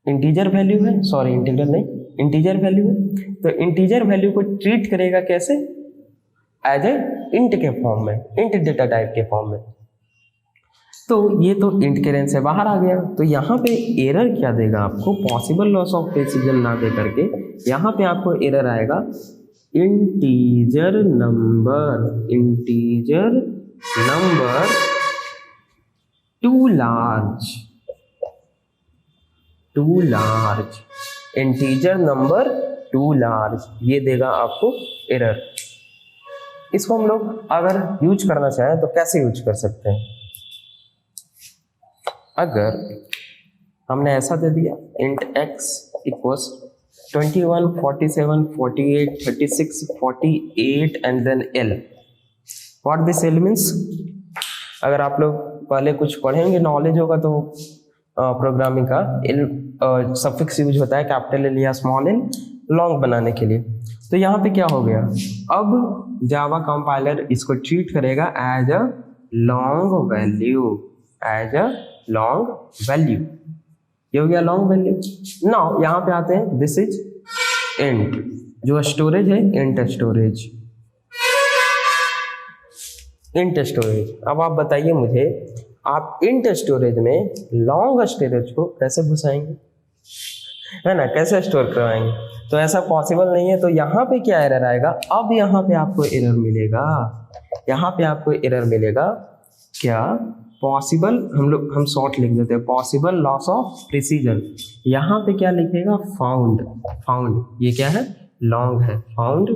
इंटीजर वैल्यू है, सॉरी इंटीग्रल नहीं, इंटीजर वैल्यू है। तो इंटीजर वैल्यू को ट्रीट करेगा कैसे? एज ए इंट के फॉर्म में, इंट डेटा टाइप के फॉर्म में। तो ये तो इंट के रेंज से बाहर आ गया। तो यहाँ पे एरर क्या देगा आपको? पॉसिबल लॉस ऑफ प्रेसिजन ना दे करके यहाँ पे आपको एरर आएगा integer number two large, integer number two large, ये देगा आपको एरर। इसको हम लोग अगर यूज करना चाहें तो कैसे यूज कर सकते हैं? अगर हमने ऐसा दे दिया int x equals 21 47 48 36 48 and then l, what this l means? अगर आप लोग पहले कुछ पढ़ेंगे, नॉलेज होगा तो प्रोग्रामिंग का l सफिक्स यूज होता है, कैपिटल L या स्मॉल l, लॉन्ग बनाने के लिए। तो यहाँ पे क्या हो गया? अब जावा कंपाइलर इसको ट्रीट करेगा एज अ लॉन्ग वैल्यू, ये हो गया लॉन्ग वैल्यू। नाउ यहाँ पे आते हैं, दिस इज इंट, जो स्टोरेज है इंट स्टोरेज, इंट स्टोरेज। अब आप बताइए मुझे, आप इंट स्टोरेज में लॉन्ग स्टोरेज को कैसे घुसाएंगे, है ना, कैसे स्टोर करवाएंगे? तो ऐसा पॉसिबल नहीं है। तो यहाँ पे क्या एरर आएगा? अब यहाँ पे आपको एरर मिलेगा, यहाँ पे आपको एरर मिलेगा क्या? पॉसिबल, हम शॉर्ट लिख देते हैं, पॉसिबल लॉस ऑफ प्रिसीजन। यहाँ पे क्या लिखेगा? फाउंड, फाउंड ये क्या है? लॉन्ग है, found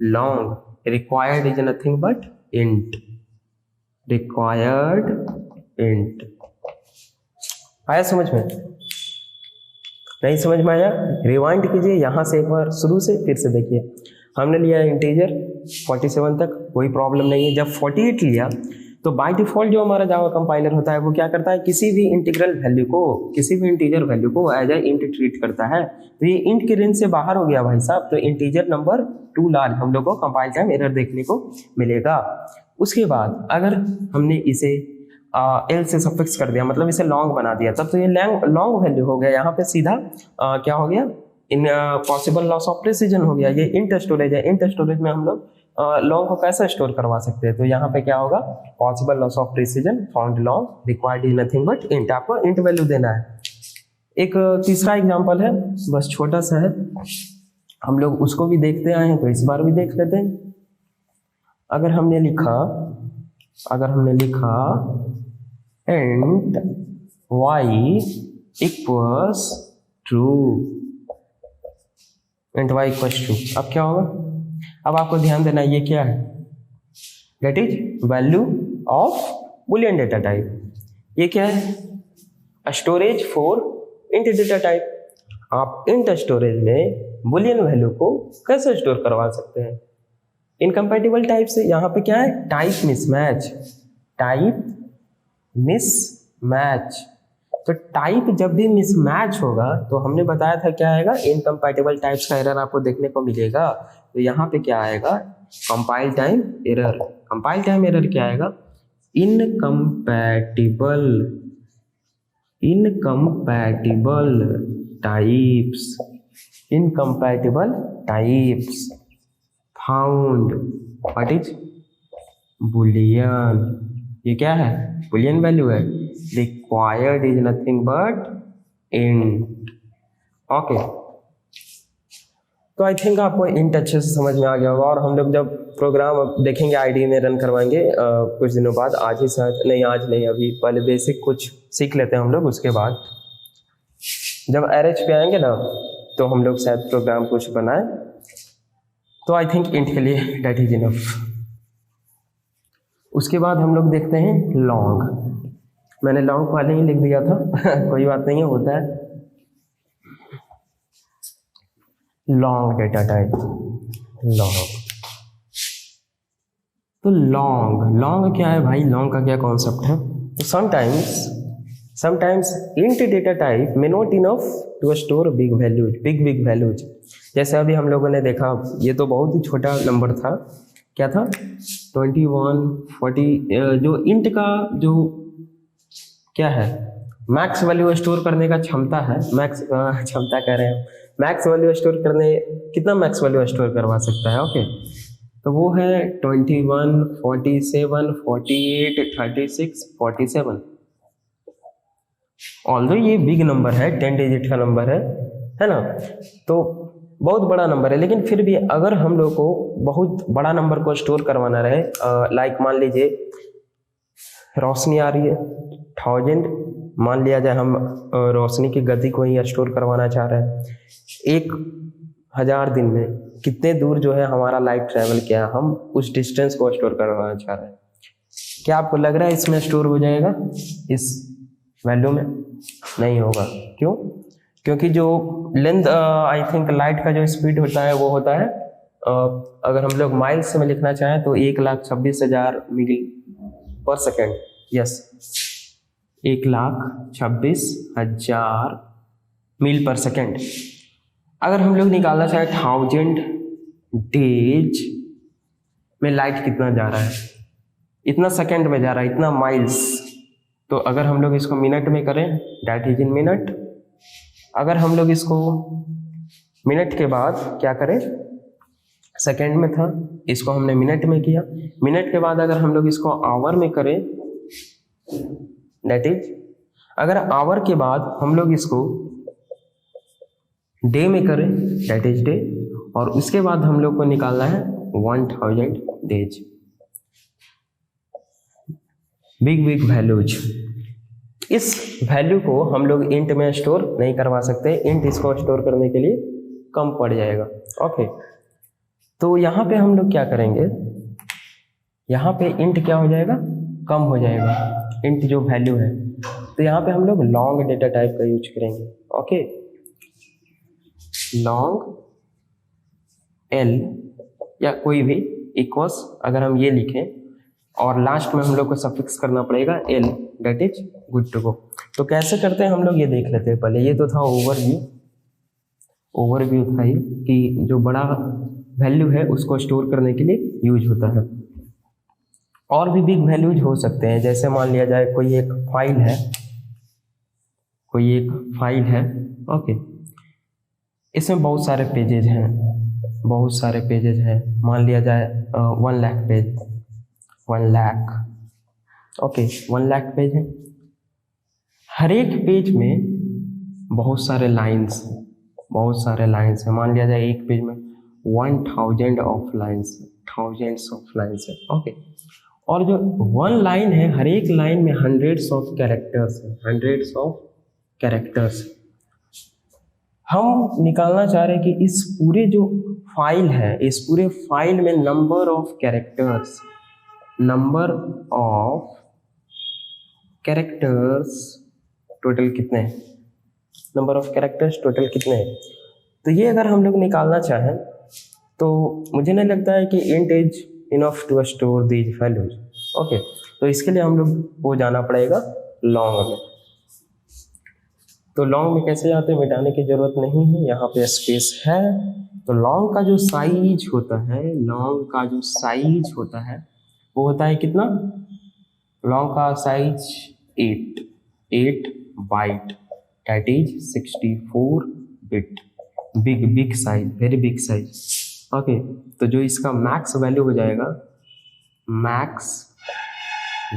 long. Required is nothing but int, required int. आया समझ में? नहीं समझ में आया? रिवाइंड कीजिए यहाँ से एक बार, शुरू से फिर से देखिए। हमने लिया इंटीजर 47 तक, कोई प्रॉब्लम नहीं है। जब 48 लिया तो बाय डिफॉल्ट जो हमारा जावा कंपाइलर होता है वो क्या करता है? किसी भी इंटीग्रल वैल्यू को, किसी भी इंटीजर वैल्यू को एज ए इंट ट्रीट करता है। तो ये इंट के रेंज से बाहर हो गया भाई साहब, तो इंटीजर नंबर टू लार्ज हम लोग को कंपाइल टाइम एरर देखने को मिलेगा। उसके बाद अगर हमने इसे एल से सफिक्स कर दिया, मतलब इसे लॉन्ग बना दिया, तब तो ये लॉन्ग वैल्यू हो गया। यहाँ पे सीधा क्या हो गया? इन पॉसिबल लॉस ऑफ प्रिसीजन हो गया। ये इंट स्टोरेज है, इंट स्टोरेज में हम लोग लॉन्ग को कैसे स्टोर करवा सकते हैं? तो यहाँ पे क्या होगा? Possible loss of precision, found long, required is nothing but int. आपको इंट वैल्यू देना है। एक तीसरा एग्जांपल है, बस छोटा सा है, हम लोग उसको भी देखते आए हैं तो इस बार भी देख लेते हैं। अगर हमने लिखा int y equals true, int y equals true, अब क्या होगा? अब आपको ध्यान देना, ये क्या है? That is value of Boolean data type. ये क्या है? Storage for int data type. आप इंट स्टोरेज में बुलियन वैल्यू को कैसे स्टोर करवा सकते हैं? इनकम्पैटिबल टाइप से। यहाँ पे क्या है? Type mismatch, type mismatch. तो टाइप जब भी मिसमैच होगा तो हमने बताया था क्या आएगा? इनकम्पैटिबल टाइप्स का एरर आपको देखने को मिलेगा। तो यहाँ पे क्या आएगा? Compile time error. Compile time error क्या आएगा? Incompatible types, incompatible types found, what is? Boolean. ये क्या है? बुलियन वैल्यू है। Required is nothing but int. Okay, तो आई थिंक आपको इंट अच्छे से समझ में आ गया होगा। और हम लोग जब प्रोग्राम देखेंगे आईडी में रन करवाएंगे कुछ दिनों बाद, आज ही शायद नहीं, आज नहीं, अभी पहले बेसिक कुछ सीख लेते हैं हम लोग। उसके बाद जब RH पे आएंगे ना तो हम लोग शायद प्रोग्राम कुछ बनाए। तो आई थिंक इंट के लिए दैट इज इनफ। उसके बाद हम लोग देखते हैं लॉन्ग। मैंने लॉन्ग पहले ही लिख दिया था कोई बात नहीं है, होता है। Long data type, long. तो लॉन्ग क्या है भाई? लॉन्ग का क्या कॉन्सेप्ट है? तो sometimes int data type may not enough to store big values. जैसे अभी हम लोगों ने देखा, ये तो बहुत ही छोटा नंबर था, क्या था? 21, 40। जो इंट का जो क्या है, मैक्स वैल्यू स्टोर करने का क्षमता है, मैक्स वैल्यू स्टोर करने, कितना मैक्स वैल्यू स्टोर करवा सकता है? ओके, तो वो है 21, 47, 48, 36, 47। ऑल्दो ये बिग नंबर है, 10 डिजिट का नंबर है ना, तो बहुत बड़ा नंबर है। लेकिन फिर भी अगर हम लोग को बहुत बड़ा नंबर को स्टोर करवाना रहे, लाइक मान लीजिए रोशनी आ रही है 1000, मान लिया जाए हम रोशनी की गति को ही स्टोर करवाना चाह रहे हैं। 1000 दिन में कितने दूर जो है हमारा लाइट ट्रैवल किया, हम उस डिस्टेंस को स्टोर करवाना चाह रहे हैं। क्या आपको लग रहा है इसमें स्टोर हो जाएगा? इस वैल्यू में नहीं होगा। क्यों? क्योंकि जो लेंथ, आई थिंक लाइट का जो स्पीड होता है वो होता है, अगर हम लोग माइल्स में लिखना चाहें तो 1,26,000 मील पर सेकेंड। यस, 1,26,000 मील पर सेकेंड। अगर हम लोग निकालना चाहें 1000 डेज में लाइट कितना जा रहा है, इतना सेकेंड में जा रहा है, इतना माइल्स। तो अगर हम लोग इसको मिनट में करें, दैट इज इन मिनट, अगर हम लोग इसको मिनट के बाद क्या करें, सेकेंड में था, इसको हमने मिनट में किया, मिनट के बाद अगर हम लोग इसको आवर में करें, दैट इज अगर आवर के बाद हम लोग इसको डे में करें, दैट इज डे, और उसके बाद हम लोग को निकालना है 1000 डेज। बिग वैल्यूज, इस वैल्यू को हम लोग इंट में स्टोर नहीं करवा सकते, इंट इसको स्टोर करने के लिए कम पड़ जाएगा। ओके, तो यहाँ पे हम लोग क्या करेंगे, यहाँ पे इंट क्या हो जाएगा, कम हो जाएगा, इंट जो वैल्यू है, तो यहाँ पे हम लोग लॉन्ग डेटा टाइप का यूज करेंगे। ओके, लॉन्ग एल या कोई भी इक्वल्स, अगर हम ये लिखें और लास्ट में हम लोग को सफिक्स करना पड़ेगा L, that is good to go. तो कैसे करते हैं हम लोग ये देख लेते हैं पहले। ये तो था ओवरव्यू था ये, कि जो बड़ा वैल्यू है उसको स्टोर करने के लिए यूज होता है। और भी बिग वैल्यूज हो सकते हैं, जैसे मान लिया जाए कोई एक फाइल है, ओके, इसमें बहुत सारे पेजेज हैं, मान लिया जाए 1 lakh page, 1 lakh, okay, 1 lakh page है। हर एक पेज में बहुत सारे लाइंस है, मान लिया जाए एक पेज में 1000 of lines, thousands of lines है। ओके, और जो 1 लाइन है, हर एक लाइन में हंड्रेड्स ऑफ कैरेक्टर्स। हम निकालना चाह रहे हैं कि इस पूरे जो फाइल है, इस पूरे फाइल में नंबर ऑफ कैरेक्टर्स टोटल कितने हैं, तो ये अगर हम लोग निकालना चाहें तो मुझे नहीं लगता है कि int is enough to store these values. Okay, तो इसके लिए हम लोग को जाना पड़ेगा लॉन्ग में। तो लॉन्ग में कैसे जाते हैं, मिटाने की जरूरत नहीं है, यहाँ पे स्पेस है। तो लॉन्ग का जो साइज होता है वो होता है कितना, लॉन्ग का size 8 byte, that is 64 bit, big size, very big size. Okay, तो जो इसका मैक्स वैल्यू हो जाएगा, मैक्स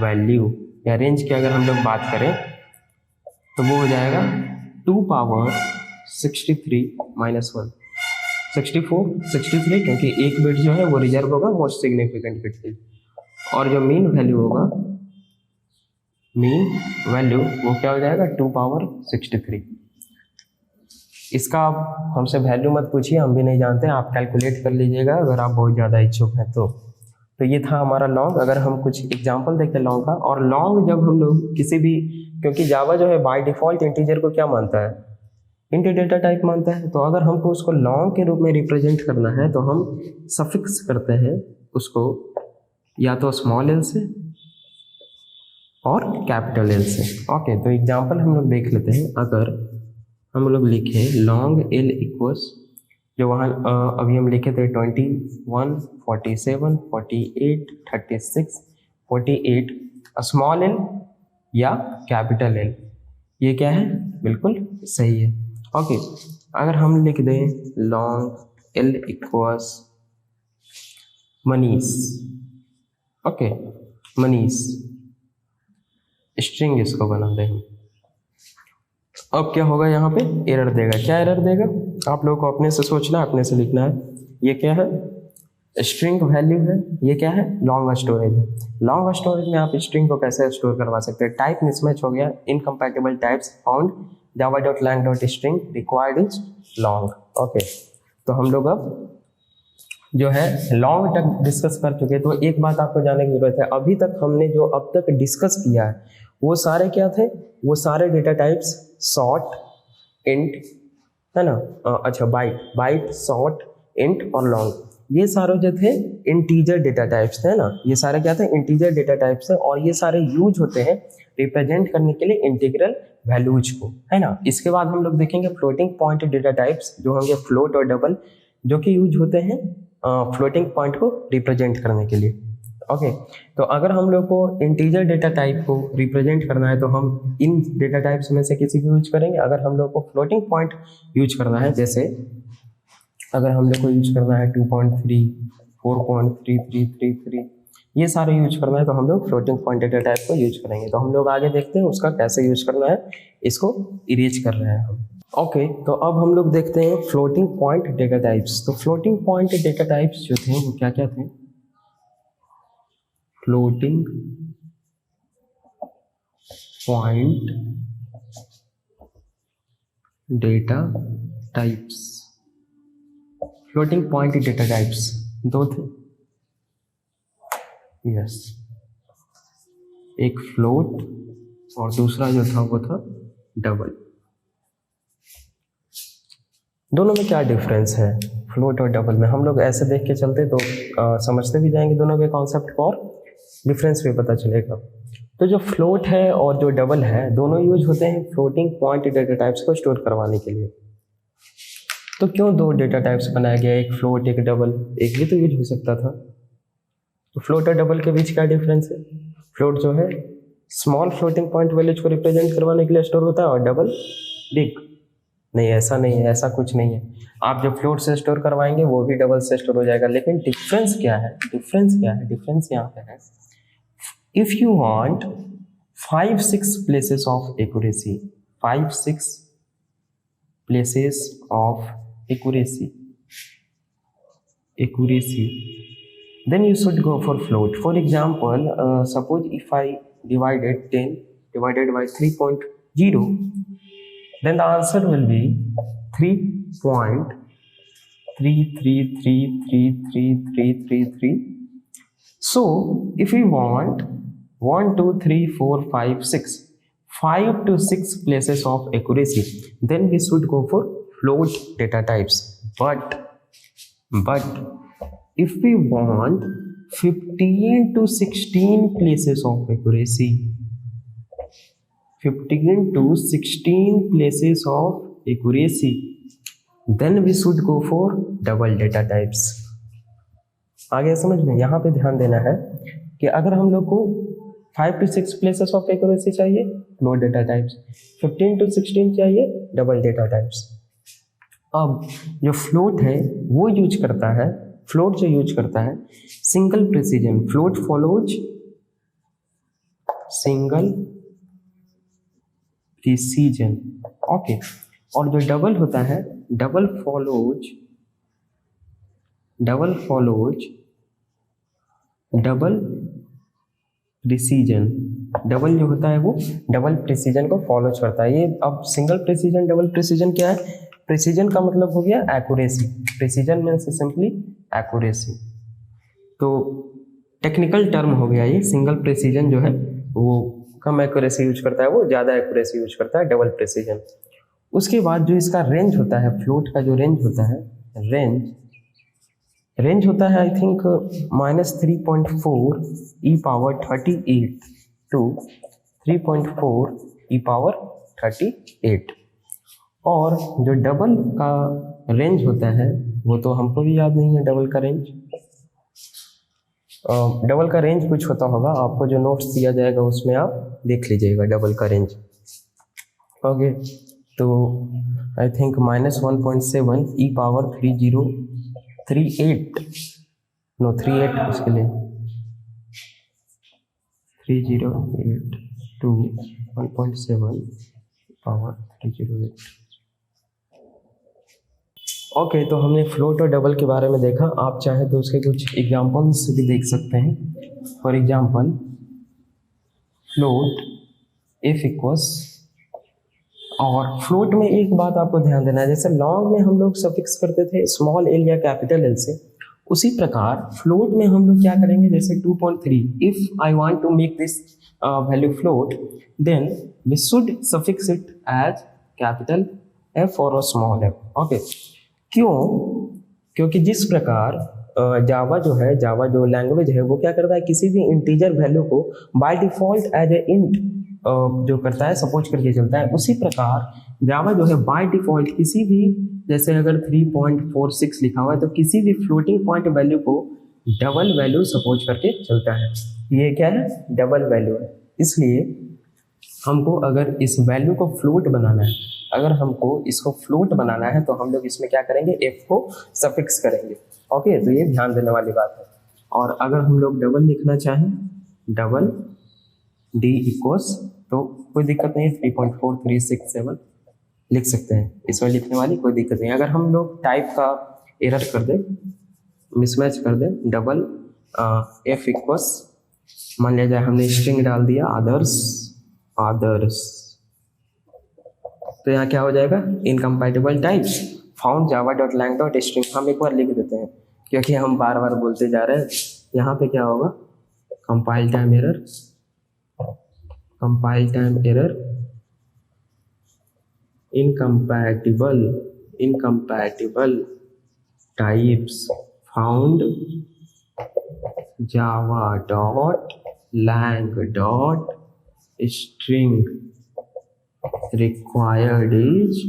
वैल्यू या रेंज की अगर हम लोग बात करें तो वो हो जाएगा 2 पावर 63 -1, 63, क्योंकि एक बिट जो है वो रिजर्व होगा मोस्ट सिग्निफिकेंट बिट के लिए, और जो मीन वैल्यू वो क्या हो जाएगा 2 पावर 63। इसका आप हमसे वैल्यू मत पूछिए, हम भी नहीं जानते, आप कैलकुलेट कर लीजिएगा अगर आप बहुत ज़्यादा इच्छुक हैं तो ये था हमारा लॉन्ग। अगर हम कुछ एग्जांपल देखें लॉन्ग का, और लॉन्ग जब हम लोग किसी भी, क्योंकि जावा जो है बाय डिफॉल्ट इंटीजर को क्या मानता है, इंट डेटा टाइप मानता है, तो अगर हमको उसको लॉन्ग के रूप में रिप्रेजेंट करना है तो हम सफिक्स करते हैं उसको या तो स्मॉल एल से और कैपिटल एल से। ओके, तो एग्जांपल हम लोग देख लेते हैं। अगर हम लोग लिखें लॉन्ग एल इक्वल्स, जो वहाँ अभी हम लिखे थे 21, 47, 48, 36, 48, स्मॉल एल या कैपिटल एल, ये क्या है, बिल्कुल सही है। ओके, अगर हम लिख दें long L equals Manish, okay, Manish, string इसको बना दें हम। अब क्या होगा, यहाँ पे एरर देगा। क्या एरर देगा, आप लोगों को अपने से सोचना है, अपने से लिखना है। ये क्या है, स्ट्रिंग वैल्यू है, ये क्या है, लॉन्ग स्टोरेज है। लॉन्ग स्टोरेज में आप स्ट्रिंग को कैसे स्टोर करवा सकते हैं, टाइप मिसमैच हो गया, incompatible types found, java.lang.string required is long. Okay, तो हम लोग अब जो है लॉन्ग तक डिस्कस कर चुके हैं। तो एक बात आपको जानने की जरूरत है, अभी तक हमने जो अब तक डिस्कस किया है वो सारे क्या थे, वो सारे डेटा टाइप्स शॉर्ट, इंट, है ना, अच्छा, बाइट, शॉर्ट, इंट और लॉन्ग, ये सारे जो थे इंटीजर डेटा टाइप्स थे ना, ये सारे क्या थे, इंटीजर डेटा टाइप्स है, और ये सारे यूज होते हैं रिप्रेजेंट करने के लिए इंटीग्रल वैल्यूज को, है ना। इसके बाद हम लोग देखेंगे फ्लोटिंग पॉइंट डेटा टाइप्स, जो होंगे फ्लोट और डबल, जो कि यूज होते हैं फ्लोटिंग पॉइंट को रिप्रेजेंट करने के लिए। ओके, तो अगर हम लोग को इंटीजर डेटा टाइप को रिप्रेजेंट करना है तो हम इन डेटा टाइप्स में से किसी को यूज करेंगे। अगर हम लोग को फ्लोटिंग पॉइंट यूज करना है, जैसे अगर हम लोग को यूज करना है 2.3, 4.3333, ये सारे यूज करना है तो हम लोग फ्लोटिंग पॉइंट डेटा टाइप को यूज करेंगे। तो हम लोग आगे देखते हैं उसका कैसे यूज करना है, इसको इरेज कर रहे हैं हम। ओके, तो अब हम लोग देखते हैं फ्लोटिंग पॉइंट डेटा टाइप्स। तो फ्लोटिंग पॉइंट डेटा टाइप्स जो थे वो क्या क्या थे? Floating point data types, floating point data types दो थे, यस, एक फ्लोट और दूसरा जो था वो था डबल। दोनों में क्या डिफरेंस है फ्लोट और डबल में? हम लोग ऐसे देख के चलते तो समझते भी जाएंगे दोनों के कॉन्सेप्ट को और डिफरेंस भी पता चलेगा। तो जो फ्लोट है और जो डबल है दोनों यूज होते हैं फ्लोटिंग पॉइंट डेटा टाइप्स को स्टोर करवाने के लिए। तो क्यों दो डेटा टाइप्स बनाया गया, एक फ्लोट एक डबल? एक भी तो यूज हो सकता था। तो फ्लोट और डबल के बीच क्या डिफरेंस है? फ्लोट जो है स्मॉल फ्लोटिंग पॉइंट वैल्यूज को रिप्रेजेंट करवाने के लिए स्टोर होता है और डबल बिग। नहीं, ऐसा नहीं है, ऐसा कुछ नहीं है। आप जो फ्लोट से स्टोर करवाएंगे वो भी डबल से स्टोर हो जाएगा। लेकिन डिफरेंस क्या है? डिफरेंस यहाँ पे है, if you want 5-6 places of accuracy, 5-6 places of accuracy, then you should go for float. For example, suppose if I divided 10 divided by 3.0, then the answer will be 3.33333333. So if we want 1 2 3 4 5 6 5 to 6 places of accuracy, then we should go for float data types. But if we want 15 to 16 places of accuracy, 15 to 16 places of accuracy, then we should go for double data types. आगे समझ में, यहाँ पे ध्यान देना है कि अगर हम लोग को 5 to 6 places of accuracy चाहिए float data types, 15 to 16 चाहिए double data types. अब जो फ्लोट है वो यूज करता है, फ्लोट जो यूज करता है single precision, float follows single precision, okay. और जो डबल होता है double follows double precision. Double जो होता है वो डबल प्रिसीजन को फॉलो करता है। ये अब सिंगल प्रिसीजन डबल प्रिसीजन क्या है? प्रिसीजन का मतलब हो गया accuracy, precision means simply accuracy. तो टेक्निकल टर्म हो गया ये। सिंगल प्रिसीजन जो है वो कम एक्यूरेसी यूज करता है, वो ज़्यादा एक्यूरेसी यूज करता है डबल प्रिसीजन। उसके बाद जो इसका रेंज होता है, फ्लोट का जो रेंज होता है, रेंज होता है I think -3.4 e power 38 to 3.4 e power 38। और जो डबल का रेंज होता है वो तो हमको भी याद नहीं है डबल का रेंज। डबल का रेंज कुछ होता होगा, आपको जो नोट्स दिया जाएगा उसमें आप देख लीजिएगा डबल का रेंज। ओके, तो आई थिंक -1.7 e पावर 38 उसके लिए 308 टू 1.7 पावर 308। ओके, तो हमने फ्लोट और डबल के बारे में देखा। आप चाहे तो उसके कुछ एग्जांपल्स भी देख सकते हैं। For example float if equals, और फ्लोट में एक बात आपको ध्यान देना है, जैसे लॉन्ग में हम लोग सफिक्स करते थे स्मॉल एल या कैपिटल एल से, उसी प्रकार फ्लोट में हम लोग क्या करेंगे, जैसे 2.3 if I want to make this value float, then we should suffix it as capital F और स्मॉल एफ। ओके, क्यों? क्योंकि जिस प्रकार जावा जो लैंग्वेज है वो क्या करता है, किसी भी इंटीजर वैल्यू को by default as a int जो करता है सपोज करके चलता है, उसी प्रकार जावा जो है बाय डिफॉल्ट किसी भी, जैसे अगर 3.46 लिखा हुआ है तो किसी भी फ्लोटिंग पॉइंट वैल्यू को डबल वैल्यू सपोज करके चलता है। ये क्या है, डबल वैल्यू है, इसलिए हमको अगर इस वैल्यू को फ्लोट बनाना है, अगर हमको इसको फ्लोट बनाना है तो हम लोग इसमें क्या करेंगे, एफ को सफिक्स करेंगे। ओके, तो ये ध्यान देने वाली बात है। और अगर हम लोग डबल लिखना चाहें, डबल डी इक्वल्स, तो कोई दिक्कत नहीं है, 3.4367 लिख सकते हैं, इसमें लिखने वाली कोई दिक्कत नहीं। अगर हम लोग टाइप का एरर कर दें, मिसमैच कर दें, डबल एफ इक्वल्स, मान लिया जाए हमने स्ट्रिंग डाल दिया अदर्स, तो यहाँ क्या हो जाएगा, incompatible types found Java dot lang dot string. हम एक बार लिख देते हैं क्योंकि हम बार बार बोलते जा रहे हैं। यहाँ पे क्या होगा, compile time error, incompatible types found Java dot lang dot string required is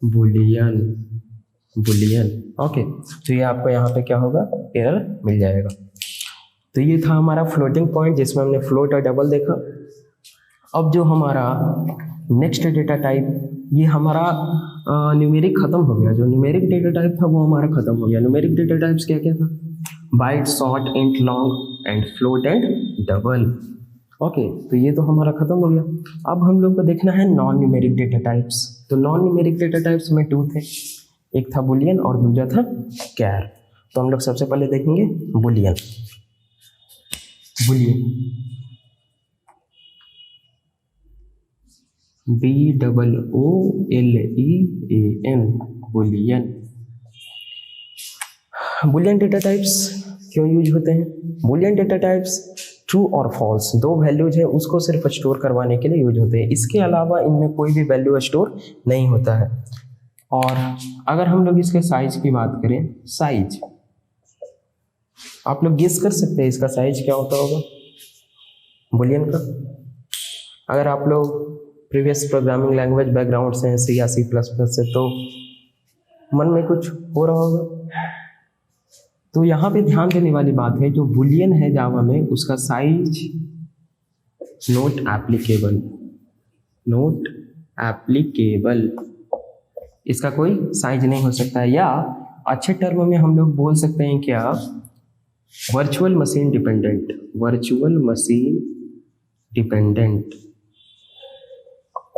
boolean. Okay, तो ये आपको यहाँ पे क्या होगा, एरर मिल जाएगा। तो ये था हमारा फ्लोटिंग पॉइंट जिसमें हमने फ्लोट और डबल देखा। अब जो हमारा नेक्स्ट डेटा टाइप, ये हमारा न्यूमेरिक खत्म हो गया। जो न्यूमेरिक डेटा टाइप था वो हमारा खत्म हो गया। न्यूमेरिक डेटा टाइप्स क्या क्या था, byte, short, int, long and float and double. Okay, तो ये तो हमारा खत्म हो गया। अब हम लोग को देखना है नॉन न्यूमेरिक डेटा टाइप्स। तो नॉन न्यूमेरिक डेटा टाइप्स में 2 थे, एक था बुलियन और दूसरा था कैर। तो हम लोग सबसे पहले देखेंगे Boolean. BOOLEAN, Boolean. Boolean data types क्यों यूज होते हैं? बुलियन डेटा टाइप्स ट्रू और फॉल्स, 2 वैल्यूज है उसको सिर्फ स्टोर करवाने के लिए यूज होते हैं। इसके अलावा इनमें कोई भी वैल्यू स्टोर नहीं होता है। और अगर हम लोग इसके साइज की बात करें, साइज आप लोग गेस कर सकते हैं इसका साइज क्या होता होगा बुलियन का। अगर आप लोग प्रीवियस प्रोग्रामिंग लैंग्वेज बैकग्राउंड से हैं, सी या C++ से, तो मन में कुछ हो रहा होगा। तो यहाँ पे ध्यान देने वाली बात है, जो बुलियन है जावा में उसका साइज नॉट एप्लीकेबल, इसका कोई साइज नहीं हो सकता है। या अच्छे टर्म में हम लोग बोल सकते हैं क्या, वर्चुअल मशीन डिपेंडेंट।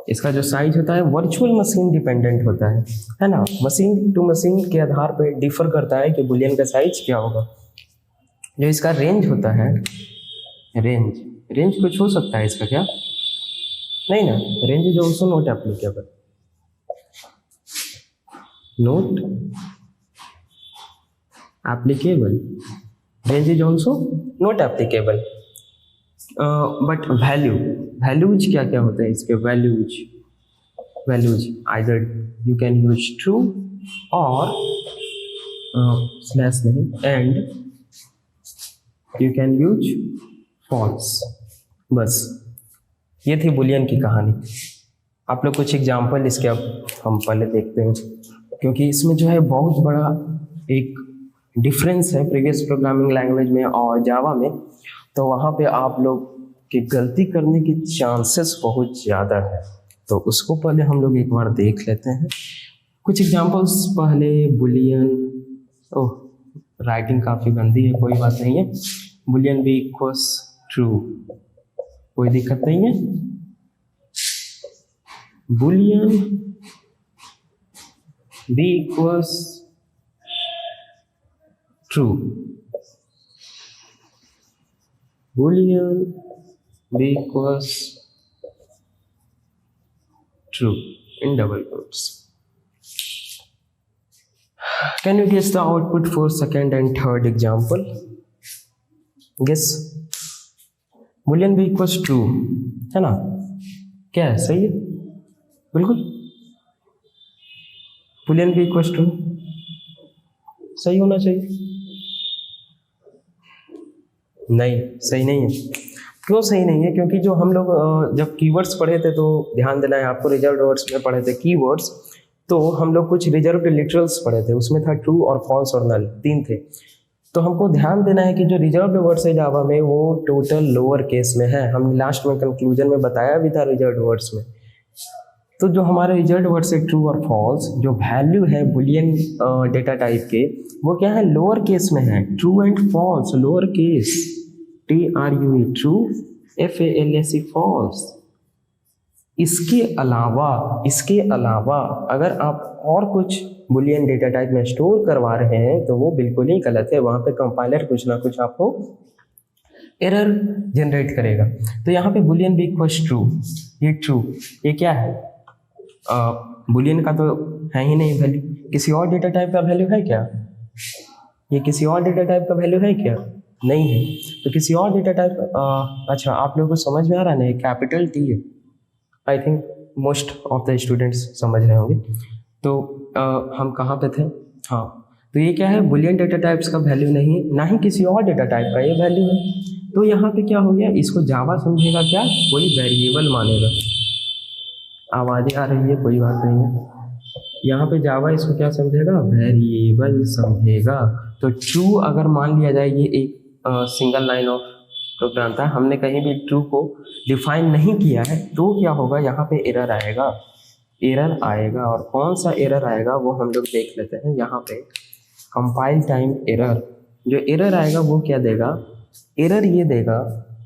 इसका जो साइज होता है वर्चुअल मशीन डिपेंडेंट होता है ना। मशीन टू मशीन के आधार पर डिफर करता है कि बुलियन का साइज क्या होगा। जो इसका रेंज होता है, रेंज कुछ हो सकता है इसका क्या, नहीं ना, range is also not applicable, range is also not applicable. But values क्या क्या होते हैं इसके, values either you can use true और स्लैश नहीं and you can use false. बस ये थी बुलियन की कहानी। आप लोग कुछ एग्जाम्पल इसके अब हम पहले देखते हैं, क्योंकि इसमें जो है बहुत बड़ा एक डिफरेंस है प्रीवियस प्रोग्रामिंग लैंग्वेज में और जावा में। तो वहाँ पे आप लोग की गलती करने की चांसेस बहुत ज़्यादा है, तो उसको पहले हम लोग एक बार देख लेते हैं कुछ एग्जांपल्स पहले। बुलियन, राइटिंग काफ़ी गंदी है, कोई बात नहीं है। बुलियन बी इक्वल्स ट्रू, कोई दिक्कत नहीं है। Boolean b equals true, Boolean b equals true in double quotes. Can you guess the output for second and third example? Guess. Boolean b equals true है ना, क्या है, सही है बिल्कुल। Boolean b equals true सही होना चाहिए, नहीं सही नहीं है। क्यों सही नहीं है? क्योंकि जो हम लोग जब कीवर्ड्स पढ़े थे, तो ध्यान देना है आपको, रिजर्व्ड वर्ड्स में पढ़े थे कीवर्ड्स, तो हम लोग कुछ रिजर्व्ड लिटरल्स पढ़े थे, उसमें था ट्रू और फॉल्स और नल, 3 थे। तो हमको ध्यान देना है कि जो रिजर्व्ड वर्ड्स है जावा में वो टोटल लोअर केस में है। हमने लास्ट में कंक्लूजन में बताया भी था रिजर्व्ड वर्ड्स में। तो जो हमारे रिजल्ट वर्ड से ट्रू और फॉल्स जो वैल्यू है बुलियन डेटा टाइप के वो क्या है, लोअर केस में है। True and false lower case, TRUE true, FALSE false. इसके अलावा अगर आप और कुछ बुलियन डेटा टाइप में स्टोर करवा रहे हैं तो वो बिल्कुल ही गलत है। वहाँ पे कंपाइलर कुछ ना कुछ आपको एरर जनरेट करेगा। तो यहाँ पे बुलियन भी इक्वल्स ट्रू, ये ट्रू, ये क्या है, बुलियन का तो है ही नहीं वैल्यू। किसी और डेटा टाइप का वैल्यू है क्या, ये किसी और डेटा टाइप का वैल्यू है क्या, नहीं है। तो किसी और डेटा टाइप, अच्छा आप लोगों को समझ में आ रहा है ना, कैपिटल T है। I think most of the students समझ रहे होंगे। तो हम कहाँ पे थे, हाँ, तो ये क्या है, बुलियन डेटा टाइप्स का वैल्यू नहीं है, ना ही किसी और डेटा टाइप का ये वैल्यू है। तो यहाँ पे क्या हो गया, इसको जावा समझेगा क्या, कोई वेरिएबल मानेगा। आवाज़ें आ रही है, कोई बात नहीं है। यहाँ पे जावा इसको क्या समझेगा, वेरिएबल समझेगा। तो ट्रू अगर मान लिया जाए, ये एक सिंगल लाइन ऑफ प्रोग्राम था, हमने कहीं भी ट्रू को डिफाइन नहीं किया है, तो क्या होगा, यहाँ पे एरर आएगा, एरर आएगा। और कौन सा एरर आएगा वो हम लोग देख लेते हैं। यहाँ पे कंपाइल टाइम एरर, जो एरर आएगा वो क्या देगा, एरर ये देगा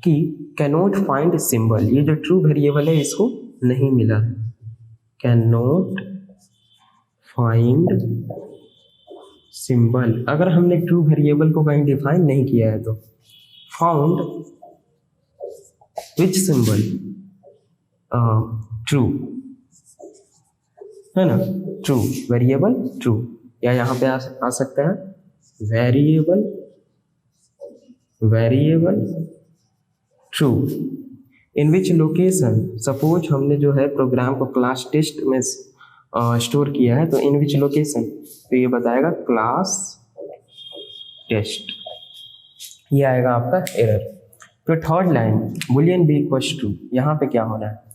कि कैनॉट फाइंड सिंबल। ये जो ट्रू वेरिएबल है इसको नहीं मिला, कैनॉट फाइंड सिंबल। अगर हमने ट्रू वेरिएबल को कहीं डिफाइन नहीं किया है तो फाउंड विच सिंबल, ट्रू है ना, ट्रू वेरिएबल ट्रू, या यहाँ पे आ सकता है वेरिएबल ट्रू। इन विच लोकेशन, सपोज हमने जो है प्रोग्राम को क्लास टेस्ट में स्टोर किया है, तो इन विच लोकेशन, तो ये बताएगा क्लास टेस्ट, ये आएगा आपका एरर। तो third line boolean b equals true, यहाँ पे क्या होना है,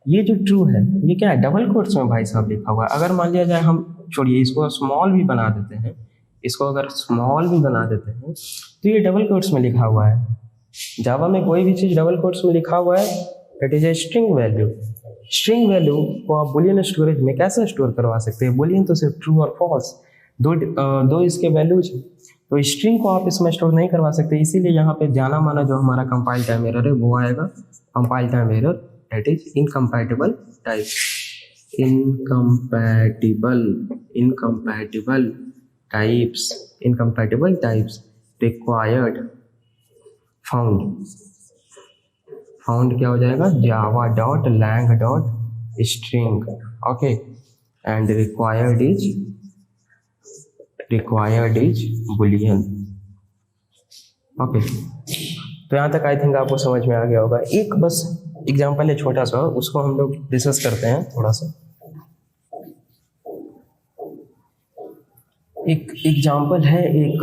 ये जो ट्रू है ये क्या है, डबल कोट्स में भाई साहब लिखा हुआ है। अगर मान लिया जाए, हम छोड़िए इसको स्मॉल भी बना देते हैं, इसको अगर स्मॉल भी बना देते हैं तो ये डबल कोट्स में लिखा हुआ है। जावा में कोई भी चीज़ डबल कोट्स में लिखा हुआ है, it is a string value. String value को आप बुलियन स्टोरेज में कैसे स्टोर करवा सकते हैं, बुलियन तो सिर्फ ट्रू और फॉल्स दो इसके वैल्यूज हैं, तो स्ट्रिंग को आप इसमें स्टोर नहीं करवा सकते। इसीलिए यहाँ पे जाना माना जो हमारा कंपाइल टाइम एरर है वो आएगा, compile time error, that is incompatible type, incompatible types required, found क्या हो जाएगा, Java dot lang dot string, okay, and required is boolean, okay. तो यहाँ तक आई थिंक आपको समझ में आ गया होगा। एक बस एग्जाम्पल है छोटा सा, उसको हम लोग डिस्कस करते हैं थोड़ा सा। एक एग्जाम्पल है, एक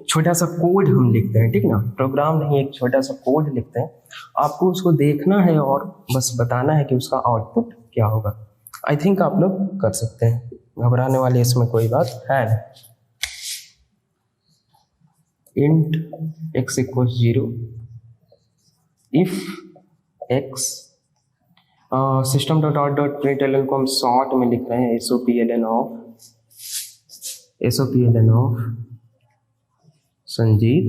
छोटा सा कोड हम लिखते हैं, ठीक ना, प्रोग्राम नहीं, एक छोटा सा कोड लिखते हैं। आपको उसको देखना है और बस बताना है कि उसका आउटपुट क्या होगा। आई थिंक आप लोग कर सकते हैं, घबराने वाली इसमें कोई बात है नहीं। int x equals 0, if x, system.out.println को हम शॉर्ट में लिख रहे हैं, SOPLN of Sanjeet,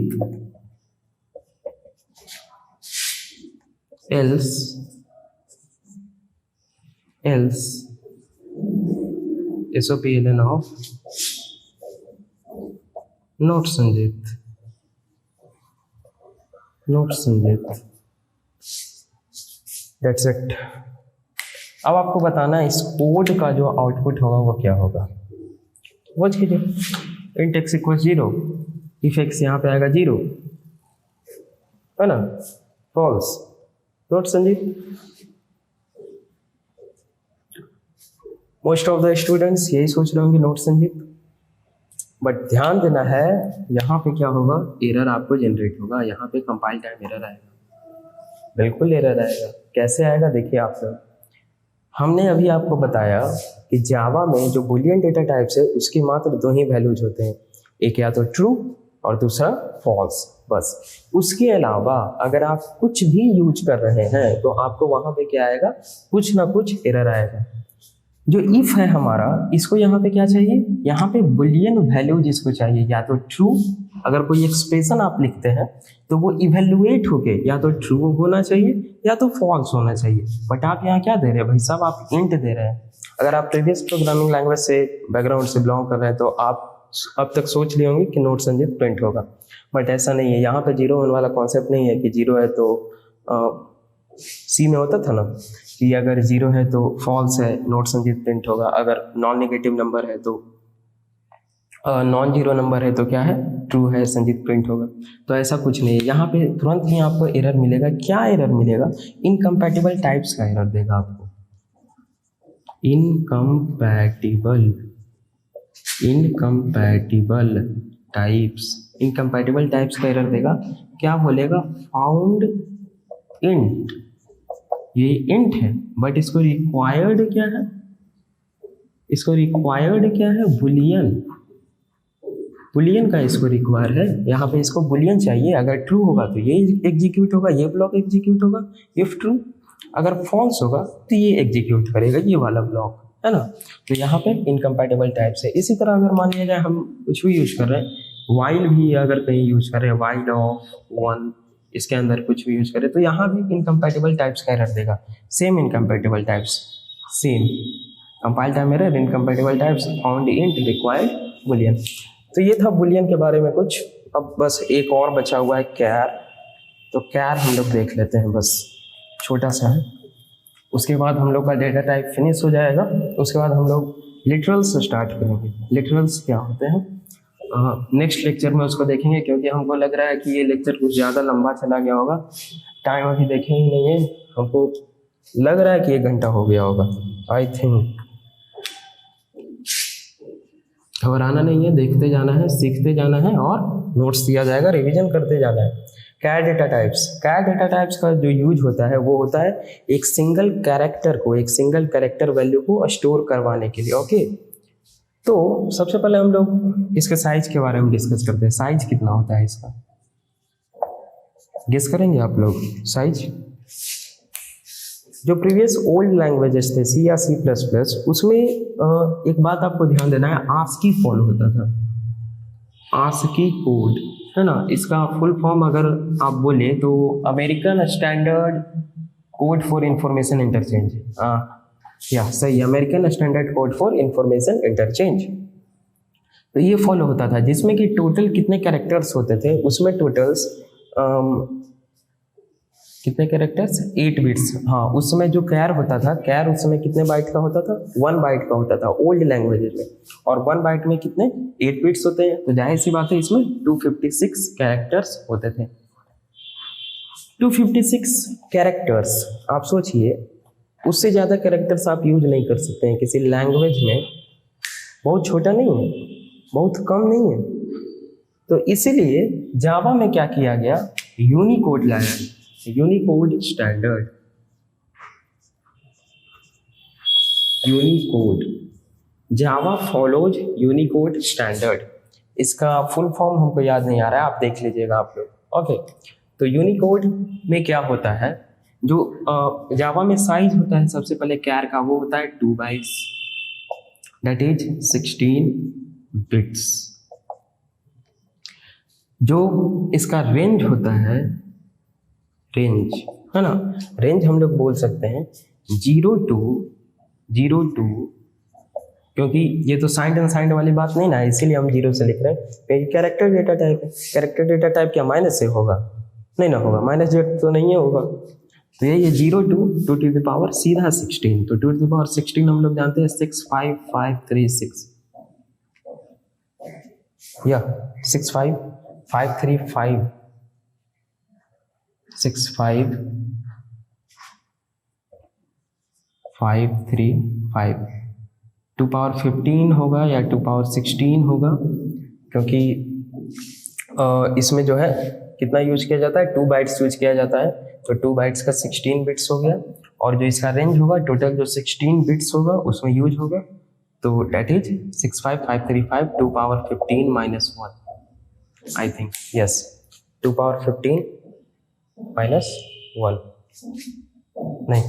else SOPLN of not Sanjeet, that's it. अब आपको बताना है इस कोड का जो आउटपुट होगा वो क्या होगा। वो कीजिए, int x equal 0, if x यहाँ पे आएगा 0, है ना, फॉल्स, नोट संजीत। मोस्ट ऑफ द स्टूडेंट्स यही सोच रहे होंगे नोट संजीत, बट ध्यान देना है, यहाँ पे क्या होगा, एरर आपको जनरेट होगा, यहाँ पे कंपाइल टाइम एरर आएगा, बिल्कुल एरर आएगा। कैसे आएगा देखिए आप लोग, हमने अभी आपको बताया कि जावा में जो बुलियन डेटा टाइप्स है उसके मात्र दो ही वैल्यूज होते हैं, एक या तो ट्रू और दूसरा फॉल्स, बस। उसके अलावा अगर आप कुछ भी यूज कर रहे हैं तो आपको वहां पे क्या आएगा, कुछ ना कुछ एरर आएगा। जो इफ है हमारा, इसको यहाँ पे क्या चाहिए, यहाँ पे बुलियन वैल्यू जिसको चाहिए, या तो ट्रू, अगर कोई एक्सप्रेशन आप लिखते हैं तो वो इवेल्युएट होके या तो ट्रू होना चाहिए या तो फॉल्स होना चाहिए। बट आप यहाँ क्या दे रहे हैं भाई साहब, आप इंट दे रहे हैं। अगर आप प्रीवियस प्रोग्रामिंग लैंग्वेज से बैकग्राउंड से बिलोंग कर रहे हैं तो आप अब तक सोच लिए होंगे कि नोट संजित प्रिंट होगा, बट ऐसा नहीं है। यहाँ पे 0 1 वाला कॉन्सेप्ट नहीं है कि 0 है तो सी में होता था ना कि अगर 0 है तो फॉल्स है, नोट संजित प्रिंट होगा। अगर नॉन नेगेटिव नंबर है तो नॉन जीरो नंबर है तो क्या है, ट्रू है, संजित प्रिंट होगा। तो ऐसा कुछ नहीं है। यहाँ पे तुरंत ही आपको एरर मिलेगा। क्या एरर मिलेगा, इनकम्पैटिबल टाइप्स का एरर देगा आपको, इनकम्पैटिबल टाइप्स का एरर देगा। क्या बोलेगा, फाउंड इंट, ये इंट है बट इसको रिक्वायर्ड क्या है, बुलियन का इसको रिक्वायर है। यहाँ पे इसको बुलियन चाहिए। अगर ट्रू होगा तो ये एग्जीक्यूट होगा, ये ब्लॉक एग्जीक्यूट होगा इफ ट्रू। अगर फॉल्स होगा तो ये एग्जीक्यूट करेगा, ये वाला ब्लॉक, है ना। तो यहाँ पे इनकम्पैटिबल टाइप्स है। इसी तरह अगर मान लिया जाए हम कुछ भी यूज कर रहे हैं, वाइल भी अगर कहीं यूज कर रहे हैं, वाइल ऑफ 1, इसके अंदर कुछ भी यूज करें तो यहाँ भी इनकम्पैटिबल टाइप्स का एरर देगा। Same incompatible types, same compile time error, incompatible types, found int, required Boolean. तो ये था बुलियन के बारे में कुछ। अब बस एक और बचा हुआ है कैर। तो कैर हम लोग देख लेते हैं, बस छोटा सा है। उसके बाद हम लोग का डेटा टाइप फिनिश हो जाएगा। उसके बाद हम लोग लिटरल्स स्टार्ट करेंगे। लिटरल्स क्या होते हैं नेक्स्ट लेक्चर में उसको देखेंगे, क्योंकि हमको लग रहा है कि ये लेक्चर कुछ ज़्यादा लंबा चला गया होगा। टाइम अभी देखे ही नहीं है, हमको लग रहा है कि 1 घंटा हो गया होगा आई थिंक। घबराना नहीं है, देखते जाना है, सीखते जाना है और नोट्स दिया जाएगा, रिवीजन करते जाना है। कैर डेटा टाइप्स का जो यूज होता है वो होता है एक सिंगल कैरेक्टर वैल्यू को स्टोर करवाने के लिए। ओके, तो सबसे पहले हम लोग इसके साइज के बारे में डिस्कस करते हैं। साइज कितना होता है इसका, गेस करेंगे आप लोग साइज? जो प्रीवियस ओल्ड लैंग्वेजेस थे सी या C++, उसमें एक बात आपको ध्यान देना है, आस्की फॉलो होता था, आस्की कोड, है ना। इसका फुल फॉर्म अगर आप बोले तो American standard code for information interchange, या सही, American standard code for information interchange. तो ये फॉलो होता था, जिसमें कि टोटल कितने कैरेक्टर्स होते थे, उसमें टोटल्स कितने कैरेक्टर्स, 8 बिट्स। हाँ, उसमें जो कैर होता था, कैर उसमें कितने बाइट का होता था, 1 बाइट का होता था ओल्ड लैंग्वेजेस में। और 1 बाइट में कितने, 8 बिट्स होते हैं। तो जाहिर सी बात है इसमें 256 कैरेक्टर्स होते थे। 256 कैरेक्टर्स, आप सोचिए उससे ज़्यादा कैरेक्टर्स आप यूज नहीं कर सकते हैं किसी लैंग्वेज में। बहुत छोटा नहीं है, बहुत कम नहीं है। तो इसीलिए जावा में क्या किया गया, यूनिकोड लाया, यूनिकोड स्टैंडर्ड, यूनिकोड, जावा फॉलोज यूनिकोड स्टैंडर्ड। इसका फुल फॉर्म हमको याद नहीं आ रहा है, आप देख लीजिएगा आप लोग। ओके, तो यूनिकोड में क्या होता है, जो जावा में साइज होता है सबसे पहले कैर का, वो होता है 2 बाइट्स, दैट इज 16 बिट्स। जो इसका रेंज होता है, रेंज, है ना, रेंज हम लोग बोल सकते हैं 0 to 02, क्योंकि ये तो साइंड एंड साइंड वाली बात नहीं ना, इसीलिए हम 0 से लिख रहे हैं, क्योंकि कैरेक्टर डेटा टाइप है। कैरेक्टर डेटा टाइप क्या माइनस से होगा, नहीं ना होगा, माइनस जेड तो नहीं होगा। तो ये 0 to 2 to the power सीधा 16, तो 2 to the power 16 हम लोग जानते हैं 65536, या 65535, 65535, 2 power 15 होगा या 2 power 16 होगा, क्योंकि इसमें जो है कितना यूज किया जाता है, 2 बाइट्स यूज किया जाता है। तो 2 बाइट्स का 16 बिट्स हो गया, और जो इसका रेंज होगा टोटल जो 16 बिट्स होगा उसमें यूज होगा, तो that is 65535 2 power 15 -1। I think yes, 2 power 15 -1, नहीं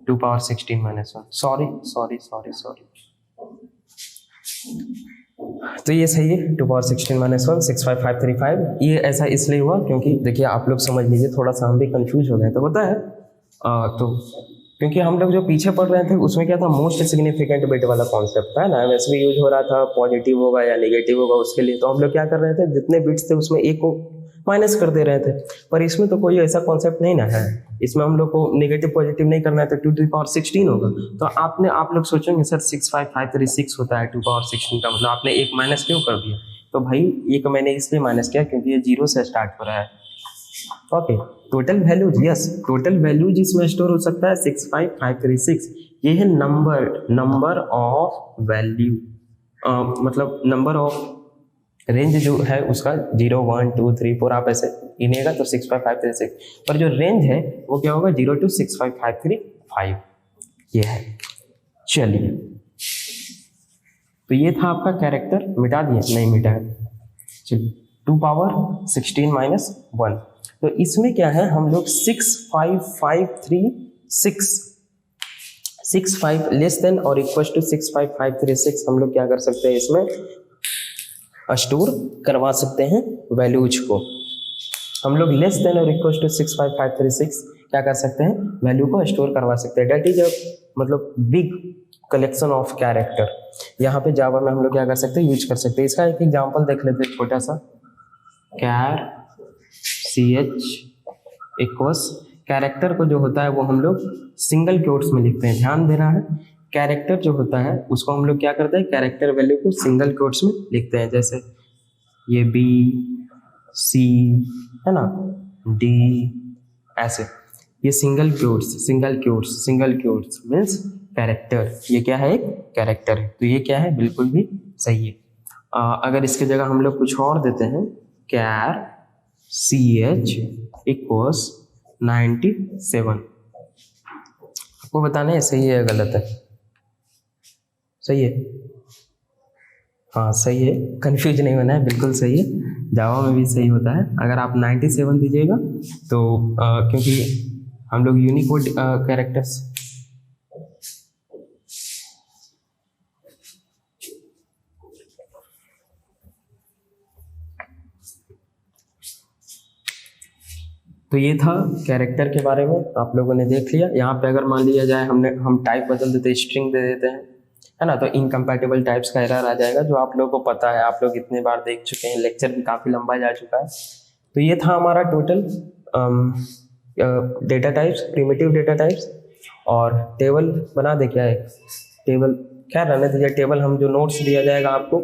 2 पावर 16 -1, सॉरी। तो ये सही है, 2 पावर 16 -1, 65535। ये ऐसा इसलिए हुआ क्योंकि देखिए आप लोग समझ लीजिए, थोड़ा सा हम भी कंफ्यूज हो गए तो होता है। तो क्योंकि हम लोग जो पीछे पढ़ रहे थे उसमें क्या था, मोस्ट सिग्निफिकेंट बिट वाला कॉन्सेप्ट था ना, वैसे भी यूज हो रहा था, पॉजिटिव होगा या नेगेटिव होगा उसके लिए, तो हम लोग क्या कर रहे थे, जितने बिट्स थे उसमें एक को माइनस कर दे रहे थे। पर इसमें तो कोई ऐसा कॉन्सेप्ट नहीं ना है, इसमें हम लोग को नेगेटिव पॉजिटिव नहीं करना है, तो 2 to the power 16 होगा। तो आप लोग सोचेंगे सर 65536 होता है 2 पावर 16 का, मतलब आपने एक माइनस क्यों कर दिया? तो भाई एक मैंने इसलिए माइनस किया क्योंकि ये 0 से स्टार्ट हो रहा है। Okay, total values, yes total values इसमें स्टोर हो सकता है 65536। ये है नंबर ऑफ वैल्यू, मतलब नंबर ऑफ रेंज जो है उसका 0 1 2 3 4 आप ऐसे गिनेगा तो 65536, पर जो रेंज है वो क्या होगा 0 to 65535, ये है। चलिए, तो ये था आपका कैरेक्टर, मिटा दिए? नहीं मिटा है। चलिए, 2 पावर 16 -1, तो इसमें क्या है, हम लोग 65536 लेस देन और इक्वल टू 65536 हम लोग क्या कर सकते हैं, इसमें स्टोर करवा सकते हैं वैल्यूज को। हम लोग लेस देन और इक्वल टू 65536 क्या कर सकते हैं, वैल्यू को स्टोर करवा सकते हैं। डेट इज मतलब बिग कलेक्शन ऑफ कैरेक्टर। यहाँ पे जावा में हम लोग क्या कर सकते हैं, यूज कर सकते हैं। इसका एक एग्जांपल देख लेते हैं छोटा सा, कैर ch इक्वल्स, कैरेक्टर को जो होता है वो हम लोग सिंगल क्वोट्स में लिखते हैं, ध्यान देना है। कैरेक्टर जो होता है उसको हम लोग क्या करते हैं, कैरेक्टर वैल्यू को सिंगल क्वोट्स में लिखते हैं, जैसे ये B C है ना, D, ऐसे ये सिंगल क्वोट्स मीन्स कैरेक्टर। ये क्या है, एक कैरेक्टर है, तो ये क्या है, बिल्कुल भी सही है। अगर इसके जगह हम लोग कुछ और देते हैं, कैर ch इक्वल्स 97, आपको बताना है सही है या गलत है? सही है, हाँ सही है, कंफ्यूज नहीं होना है, बिल्कुल सही है। जावा में भी सही होता है। अगर आप 97 दीजिएगा तो क्योंकि हम लोग यूनिकोड कैरेक्टर्स, तो ये था कैरेक्टर के बारे में, आप लोगों ने देख लिया। यहाँ पे अगर मान लिया जाए हम टाइप बदल देते, स्ट्रिंग दे देते हैं, है ना, तो इनकम्पैटिबल टाइप्स का एरर आ जाएगा, जो आप लोगों को पता है, आप लोग इतने बार देख चुके हैं, लेक्चर भी काफ़ी लंबा जा चुका है। तो ये था हमारा total data types, primitive data types. और टेबल बना दे, क्या है टेबल, क्या रहने दीजिए, टेबल हम जो नोट्स दिया जाएगा आपको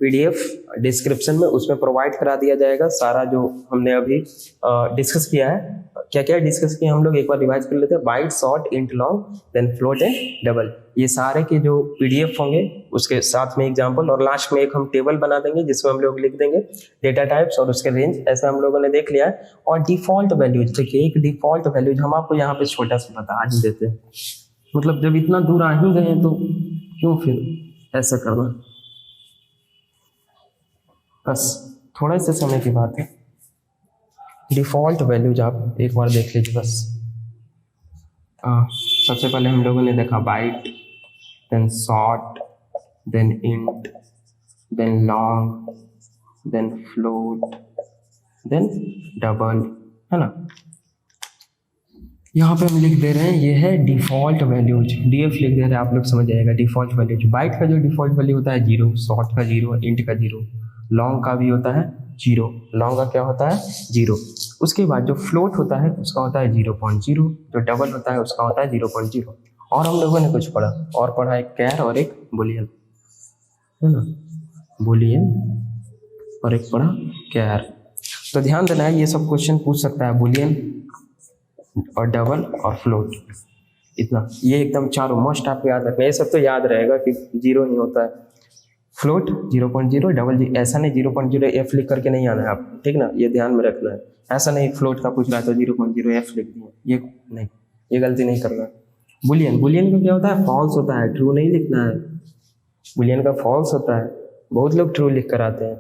PDF डिस्क्रिप्शन में, उसमें प्रोवाइड करा दिया जाएगा सारा जो हमने अभी डिस्कस किया है। क्या क्या डिस्कस किया हम लोग एक बार रिवाइज कर लेते हैं, byte, short, int, long, then float and double, ये सारे के जो PDF होंगे उसके साथ में एग्जांपल, और लास्ट में एक हम टेबल बना देंगे जिसमें हम लोग लिख देंगे डेटा टाइप्स और उसके रेंज, ऐसा हम लोगों ने देख लिया है। और डिफॉल्ट वैल्यूज, देखिए एक डिफॉल्ट वैल्यूज हम आपको यहाँ पे छोटा सा बता ही देते हैं, मतलब जब इतना दूर आ ही गए तो क्यों फिर ऐसा करना, बस थोड़ा से समय की बात है। डिफॉल्ट वैल्यूज आप एक बार देख लीजिए बस। सबसे पहले हम लोगों ने देखा byte, then short, then int, then long, then float, then double, है ना। यहाँ पे हम लिख दे रहे हैं ये है डिफॉल्ट वैल्यूज, DF लिख दे रहे हैं, आप लोग समझ जाएगा। डिफॉल्ट वैल्यूज, बाइट का जो डिफॉल्ट वैल्यू होता है 0, शॉर्ट का 0, इंट का 0, लॉन्ग का भी होता है 0, लॉन्ग का क्या होता है 0। उसके बाद जो फ्लोट होता है उसका होता है 0.0, जो डबल होता है उसका होता है 0.0। और हम लोगों ने कुछ पढ़ा, और पढ़ा एक कैर और एक बुलियन, है ना, बुलियन और एक पढ़ा कैर। तो ध्यान देना है, ये सब क्वेश्चन पूछ सकता है, बुलियन और डबल और फ्लोट, इतना, ये एकदम चारों मस्ट आपको याद रखना है। ये सब तो याद रहेगा कि 0 नहीं होता है, फ्लोट 0.0, डबल जी, ऐसा नहीं 0.0 F लिख करके नहीं आना है आप, ठीक ना, ये ध्यान में रखना है। ऐसा नहीं फ्लोट का पूछ रहा है तो 0.0 F लिख दिया, ये नहीं, ये गलती नहीं करना है। बुलियन, बुलियन का क्या होता है, फॉल्स होता है, ट्रू नहीं लिखना है, बुलियन का फॉल्स होता है, बहुत लोग ट्रू लिख कर आते हैं।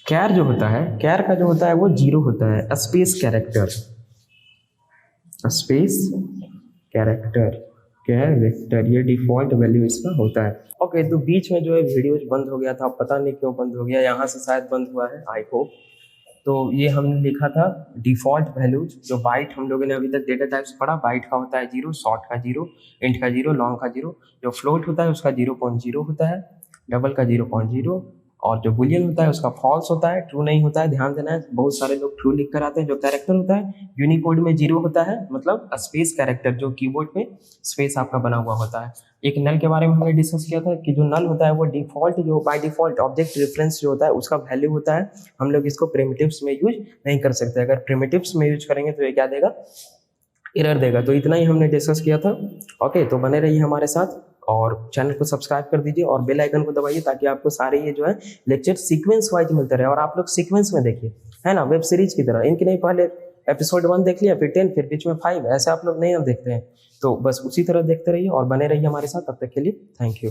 कैर जो होता है, कैर का जो होता है वो 0 होता है, space character, space character, character, ये डिफॉल्ट वैल्यू इसका होता है। ओके, तो बीच में जो है वीडियोज बंद हो गया था, पता नहीं क्यों बंद हो गया, यहाँ से शायद बंद हुआ है, आई होप। तो ये हमने लिखा था डिफॉल्ट वैल्यूज, जो बाइट हम लोगों ने अभी तक डेटा टाइप्स पढ़ा, बाइट का होता है 0, शॉर्ट का 0, इंट का 0, लॉन्ग का 0, जो फ्लोट होता है उसका 0.0 होता है, डबल का 0.0, और जो बुलियन होता है उसका फॉल्स होता है, ट्रू नहीं होता है। ध्यान देना है, बहुत सारे लोग ट्रू लिख कर आते हैं। जो कैरेक्टर होता है यूनिकोड में 0 होता है, मतलब स्पेस कैरेक्टर, जो कीबोर्ड में स्पेस आपका बना हुआ होता है। एक नल के बारे में हमने डिस्कस किया था कि जो नल होता है वो डिफॉल्ट, जो बाय डिफॉल्ट ऑब्जेक्ट रेफरेंस जो होता है उसका वैल्यू होता है। हम लोग इसको प्रिमिटिव्स में यूज नहीं कर सकते, अगर प्रिमिटिव्स में यूज करेंगे तो ये क्या देगा, एरर देगा। तो इतना ही हमने डिस्कस किया था। ओके, तो बने रहिए हमारे साथ और चैनल को सब्सक्राइब कर दीजिए और बेल आइकन को दबाइए, ताकि आपको सारे ये जो है लेक्चर सीक्वेंस वाइज मिलते रहे और आप लोग सीक्वेंस में देखिए, है ना, वेब सीरीज की तरह। इनके नहीं, पहले एपिसोड 1 देख लिया, फिर 10, फिर बीच में 5, ऐसे आप लोग नहीं हम देखते हैं। तो बस उसी तरह देखते रहिए और बने रहिए हमारे साथ। तब तक के लिए थैंक यू।